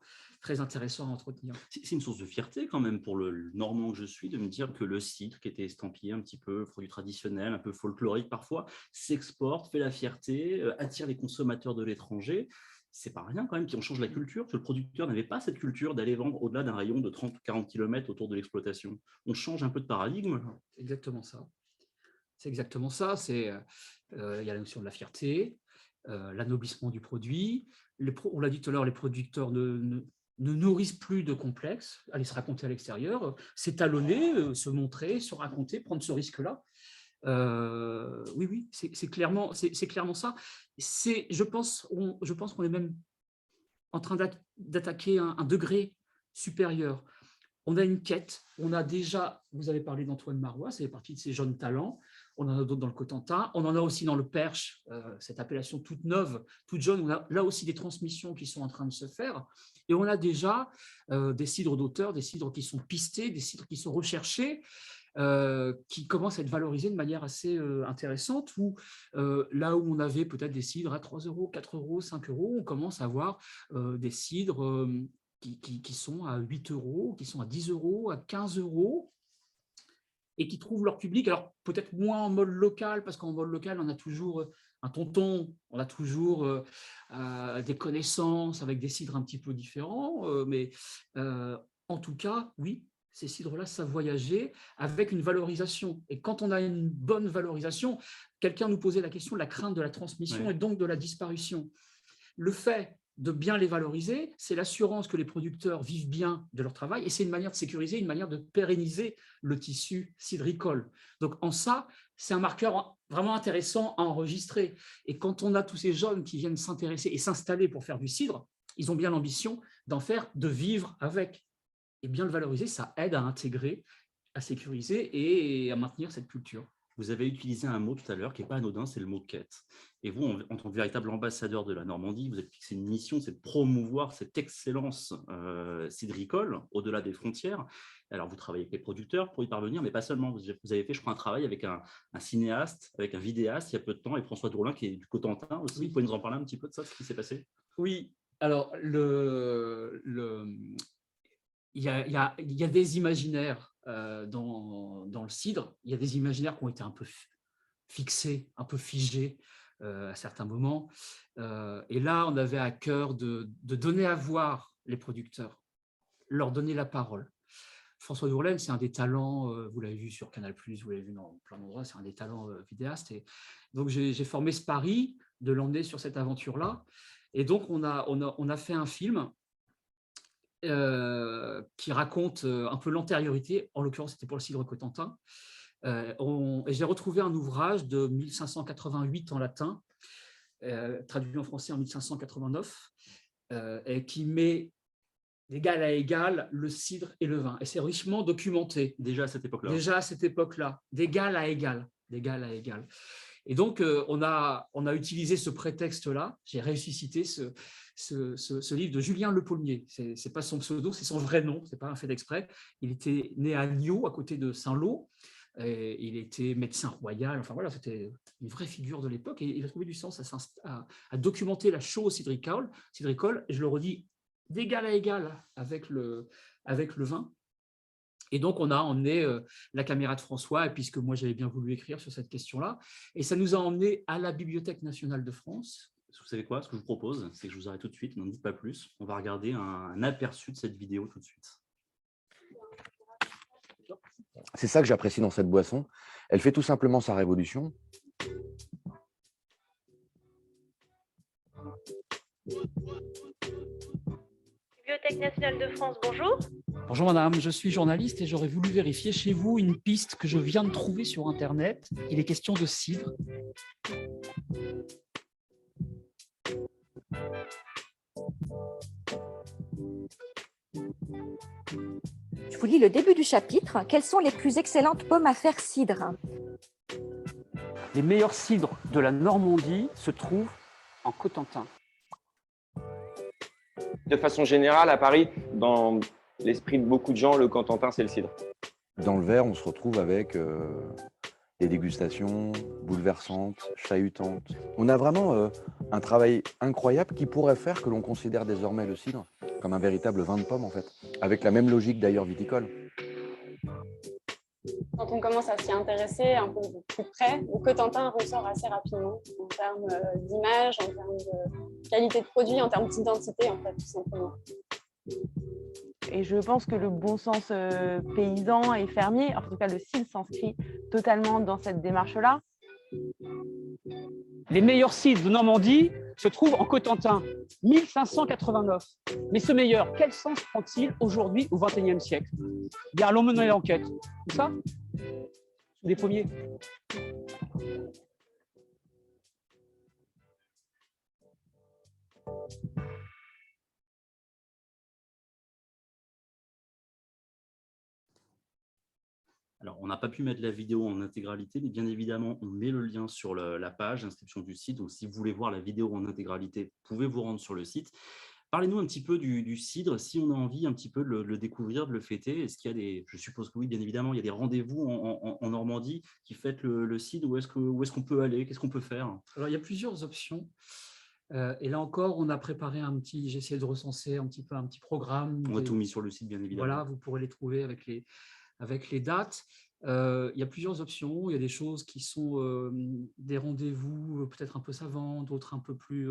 entretenir. C'est une source de fierté quand même pour le Normand que je suis de me dire que le cidre, qui était estampillé un petit peu produit traditionnel, un peu folklorique parfois, s'exporte, fait la fierté, attire les consommateurs de l'étranger. C'est pas rien quand même, puis on change la culture, parce que le producteur n'avait pas cette culture d'aller vendre au-delà d'un rayon de 30 ou 40 km autour de l'exploitation. On change un peu de paradigme. C'est exactement ça. C'est exactement ça. Il y a la notion de la fierté, l'anoblissement du produit. On l'a dit tout à l'heure, les producteurs ne nourrissent plus de complexes, aller se raconter à l'extérieur, s'étalonner, se montrer, se raconter, prendre ce risque-là. Oui, c'est clairement ça. Je pense qu'on est même en train d'attaquer un degré supérieur. On a une quête, on a déjà, vous avez parlé d'Antoine Marois, c'est partie de ces jeunes talents, on en a d'autres dans le Cotentin, on en a aussi dans le Perche, cette appellation toute neuve, toute jeune, on a là aussi des transmissions qui sont en train de se faire, et on a déjà des cidres d'auteurs, des cidres qui sont pistés, des cidres qui sont recherchés, qui commencent à être valorisés de manière assez intéressante, où là où on avait peut-être des cidres à 3 euros, 4 euros, 5 euros, on commence à avoir des cidres qui sont à 8 euros, qui sont à 10 euros, à 15 euros, et qui trouvent leur public. Alors, peut-être moins en mode local, parce qu'en mode local, on a toujours un tonton, on a toujours des connaissances avec des cidres un petit peu différents, mais en tout cas, oui, ces cidres-là savent voyager avec une valorisation. Et quand on a une bonne valorisation, quelqu'un nous posait la question de la crainte de la transmission et donc de la disparition. Le fait de bien les valoriser, c'est l'assurance que les producteurs vivent bien de leur travail et c'est une manière de sécuriser, une manière de pérenniser le tissu cidricole. Donc en ça, c'est un marqueur vraiment intéressant à enregistrer. Et quand on a tous ces jeunes qui viennent s'intéresser et s'installer pour faire du cidre, ils ont bien l'ambition d'en faire, de vivre avec. Et bien le valoriser, ça aide à intégrer, à sécuriser et à maintenir cette culture. Vous avez utilisé un mot tout à l'heure qui n'est pas anodin, c'est le mot quête. Et vous, en tant que véritable ambassadeur de la Normandie, vous avez fixé une mission, c'est de promouvoir cette excellence cidricole au-delà des frontières. Alors, vous travaillez avec les producteurs pour y parvenir, mais pas seulement. Vous avez fait, je crois, un travail avec un cinéaste, avec un vidéaste il y a peu de temps, et François Dourlin, qui est du Cotentin aussi. Oui. Vous pouvez nous en parler un petit peu de ça, ce qui s'est passé? Oui, alors il y a des imaginaires dans le cidre, il y a des imaginaires qui ont été un peu fixés, un peu figés à certains moments. Et là, on avait à cœur de donner à voir les producteurs, leur donner la parole. François Dourlaine, c'est un des talents, vous l'avez vu sur Canal+, vous l'avez vu dans plein d'endroits, c'est un des talents vidéastes. Et donc, j'ai formé ce pari de l'emmener sur cette aventure-là. Et donc, on a fait un film qui raconte un peu l'antériorité, en l'occurrence, c'était pour le cidre cotentin. Et j'ai retrouvé un ouvrage de 1588 en latin, traduit en français en 1589, et qui met d'égal à égal le cidre et le vin. Et c'est richement documenté. Déjà à cette époque-là. Déjà à cette époque-là, d'égal à égal. D'égal à égal. Et donc, on a utilisé ce prétexte-là. J'ai ressuscité ce livre de Julien Le Paulmier. Ce n'est pas son pseudo, c'est son vrai nom, ce n'est pas un fait d'exprès. Il était né à Niaux, à côté de Saint-Lô. Il était médecin royal. Enfin voilà, c'était une vraie figure de l'époque. Et il a trouvé du sens à documenter la chose cidricole. Et je le redis, d'égal à égal avec le vin. Et donc, on a emmené la caméra de François, et puisque moi, j'avais bien voulu écrire sur cette question-là, et ça nous a emmené à la Bibliothèque nationale de France. Vous savez quoi? Ce que je vous propose, c'est que je vous arrête tout de suite, n'en dites pas plus. On va regarder un aperçu de cette vidéo tout de suite. C'est ça que j'apprécie dans cette boisson. Elle fait tout simplement sa révolution. Bibliothèque nationale de France, bonjour. Bonjour madame, je suis journaliste et j'aurais voulu vérifier chez vous une piste que je viens de trouver sur Internet. Il est question de cidre. Je vous lis le début du chapitre. Quelles sont les plus excellentes pommes à faire cidre? Les meilleurs cidres de la Normandie se trouvent en Cotentin. De façon générale, à Paris, dans l'esprit de beaucoup de gens, le Cotentin, c'est le cidre. Dans le verre, on se retrouve avec des dégustations bouleversantes, chahutantes. On a vraiment un travail incroyable qui pourrait faire que l'on considère désormais le cidre comme un véritable vin de pomme, en fait, avec la même logique d'ailleurs viticole. Quand on commence à s'y intéresser un peu de plus près, le Cotentin ressort assez rapidement en termes d'image, en termes de qualité de produit, en termes d'identité, en fait, tout simplement. Et je pense que le bon sens paysan et fermier, en tout cas le cidre, s'inscrit totalement dans cette démarche-là. Les meilleurs cidres de Normandie se trouvent en Cotentin, 1589. Mais ce meilleur, quel sens prend-il aujourd'hui au XXIe siècle? Bien, allons mener l'enquête. Tout ça? Des pommiers. Alors, on n'a pas pu mettre la vidéo en intégralité, mais bien évidemment, on met le lien sur la page d'inscription du site. Donc, si vous voulez voir la vidéo en intégralité, vous pouvez vous rendre sur le site. Parlez-nous un petit peu du cidre, si on a envie un petit peu de le découvrir, de le fêter. Est-ce qu'il y a je suppose que oui, bien évidemment, il y a des rendez-vous en Normandie qui fêtent le cidre. Où est-ce qu'on peut aller? Qu'est-ce qu'on peut faire? Alors, il y a plusieurs options. Et là encore, on a préparé j'ai essayé de recenser un petit programme. On a tout mis sur le site, bien évidemment. Voilà, vous pourrez les trouver avec les dates. Il y a plusieurs options. Il y a des choses qui sont des rendez-vous peut-être un peu savants, d'autres un peu plus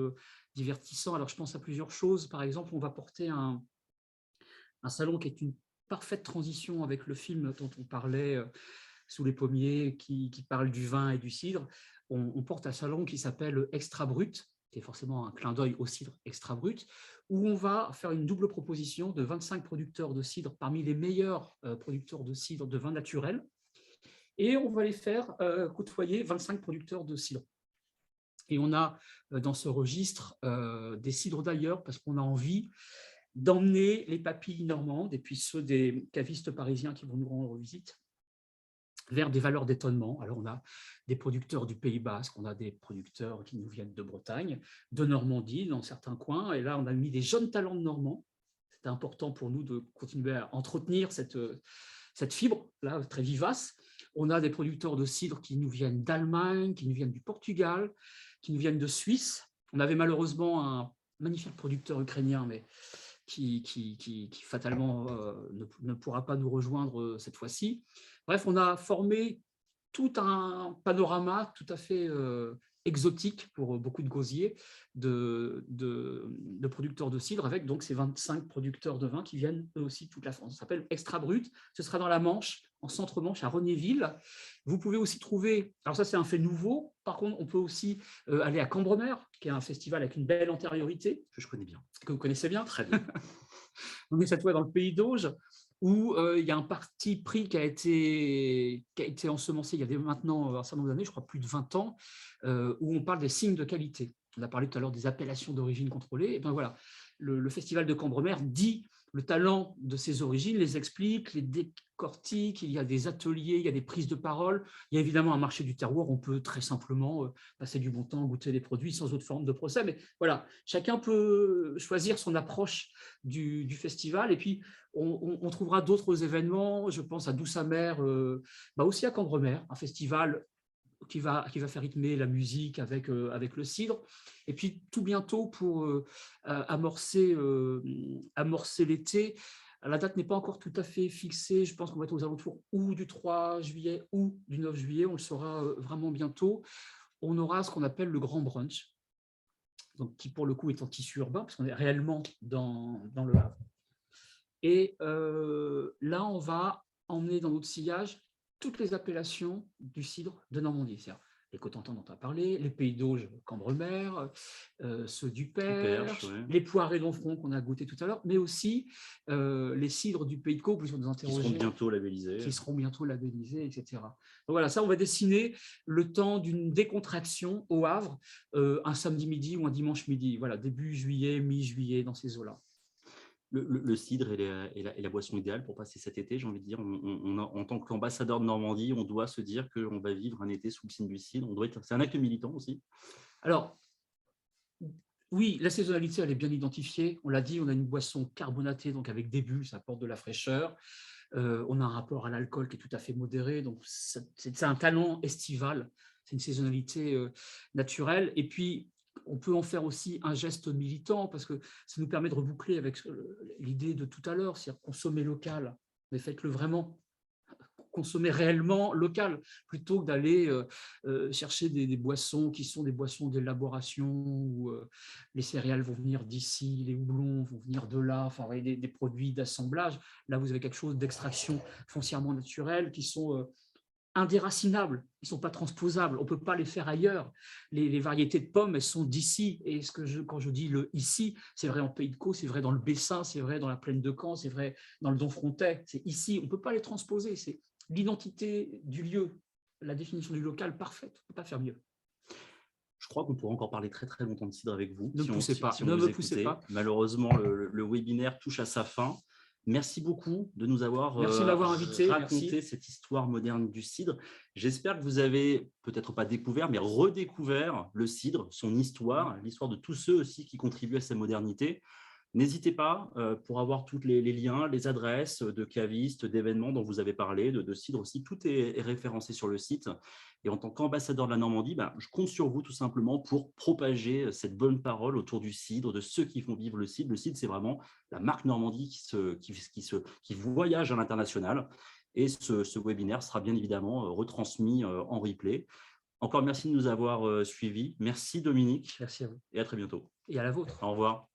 divertissants. Alors, je pense à plusieurs choses. Par exemple, on va porter un salon qui est une parfaite transition avec le film dont on parlait, Sous les pommiers, qui parle du vin et du cidre. On porte un salon qui s'appelle Extra Brut, qui est forcément un clin d'œil au cidre Extra Brut, où on va faire une double proposition de 25 producteurs de cidre parmi les meilleurs producteurs de cidre de vin naturel, et on va les faire côtoyer 25 producteurs de cidre. Et on a dans ce registre des cidres d'ailleurs, parce qu'on a envie d'emmener les papilles normandes et puis ceux des cavistes parisiens qui vont nous rendre visite vers des valeurs d'étonnement. Alors, on a des producteurs du Pays Basque, on a des producteurs qui nous viennent de Bretagne, de Normandie, dans certains coins. Et là, on a mis des jeunes talents de Normands. C'était important pour nous de continuer à entretenir cette fibre, là, très vivace. On a des producteurs de cidre qui nous viennent d'Allemagne, qui nous viennent du Portugal, qui nous viennent de Suisse. On avait malheureusement un magnifique producteur ukrainien, mais qui fatalement ne pourra pas nous rejoindre cette fois-ci. Bref, on a formé tout un panorama tout à fait exotique pour beaucoup de gosiers, de producteurs de cidre, avec donc ces 25 producteurs de vin qui viennent eux aussi de toute la France. Ça s'appelle Extra Brut, ce sera dans la Manche, en centre-Manche, à Renéville. Vous pouvez aussi trouver, alors ça c'est un fait nouveau, par contre on peut aussi aller à Cambremer, qui est un festival avec une belle antériorité, Que je connais bien. que vous connaissez bien. Très bien. On est cette fois dans le Pays d'Auge, où il y a un parti pris qui a été ensemencé il y a maintenant un certain nombre d'années, je crois plus de 20 ans, où on parle des signes de qualité. On a parlé tout à l'heure des appellations d'origine contrôlée. Et bien voilà, le festival de Cambremer dit le talent de ses origines, les explique, les décortique, il y a des ateliers, il y a des prises de parole. Il y a évidemment un marché du terroir, on peut très simplement passer du bon temps, goûter les produits sans autre forme de procès. Mais voilà, chacun peut choisir son approche du festival. Et puis, on trouvera d'autres événements. Je pense à Douce Amère, aussi à Cambremer, un festival qui va faire rythmer la musique avec le cidre. Et puis tout bientôt, pour amorcer l'été, la date n'est pas encore tout à fait fixée. Je pense qu'on va être aux alentours ou du 3 juillet ou du 9 juillet. On le saura vraiment bientôt. On aura ce qu'on appelle le grand brunch, donc, qui pour le coup est en tissu urbain, parce qu'on est réellement dans le Havre. Et là, on va emmener dans notre sillage toutes les appellations du cidre de Normandie. C'est-à-dire les Cotentin dont on a parlé, les Pays d'Auge, Cambremer, ceux du Perche, ouais, les Poirées d'Onfront qu'on a goûté tout à l'heure, mais aussi les cidres du Pays de Caux, plus on nous interrogeait, qui seront bientôt labellisés, etc. Donc voilà, ça, on va dessiner le temps d'une décontraction au Havre, un samedi midi ou un dimanche midi. Voilà, début juillet, mi-juillet, dans ces eaux-là. Le cidre est la boisson idéale pour passer cet été, j'ai envie de dire. En tant qu'ambassadeur de Normandie, on doit se dire qu'on va vivre un été sous le signe du cidre. C'est un acte militant aussi. Alors, oui, la saisonnalité, elle est bien identifiée. On l'a dit, on a une boisson carbonatée, donc avec des bulles, ça apporte de la fraîcheur. On a un rapport à l'alcool qui est tout à fait modéré, donc c'est un talent estival. C'est une saisonnalité naturelle. Et puis, on peut en faire aussi un geste militant, parce que ça nous permet de reboucler avec l'idée de tout à l'heure, c'est-à-dire consommer local, mais faites-le vraiment, consommer réellement local, plutôt que d'aller chercher des boissons qui sont des boissons d'élaboration, où les céréales vont venir d'ici, les houblons vont venir de là, enfin, des produits d'assemblage. Là, vous avez quelque chose d'extraction foncièrement naturelle qui sont indéracinables, ils ne sont pas transposables, on ne peut pas les faire ailleurs. Les variétés de pommes, elles sont d'ici, et quand je dis le ici, c'est vrai en Pays de Caux, c'est vrai dans le Bessin, c'est vrai dans la plaine de Caen, c'est vrai dans le Domfrontais, c'est ici, on ne peut pas les transposer, c'est l'identité du lieu, la définition du local parfaite, on ne peut pas faire mieux. Je crois qu'on pourrait encore parler très très longtemps de cidre avec vous. Ne poussez pas, ne me poussez pas. Malheureusement, le webinaire touche à sa fin. Merci beaucoup de nous avoir Merci de m'avoir invité, raconté merci. cette histoire moderne du cidre. J'espère que vous avez peut-être pas découvert, mais redécouvert le cidre, son histoire, l'histoire de tous ceux aussi qui contribuent à sa modernité. N'hésitez pas pour avoir tous les liens, les adresses de cavistes, d'événements dont vous avez parlé, de cidre aussi. Tout est référencé sur le site. Et en tant qu'ambassadeur de la Normandie, je compte sur vous tout simplement pour propager cette bonne parole autour du cidre, de ceux qui font vivre le cidre. Le cidre, c'est vraiment la marque Normandie qui voyage à l'international. Et ce webinaire sera bien évidemment retransmis en replay. Encore merci de nous avoir suivis. Merci Dominique. Merci à vous. Et à très bientôt. Et à la vôtre. Au revoir.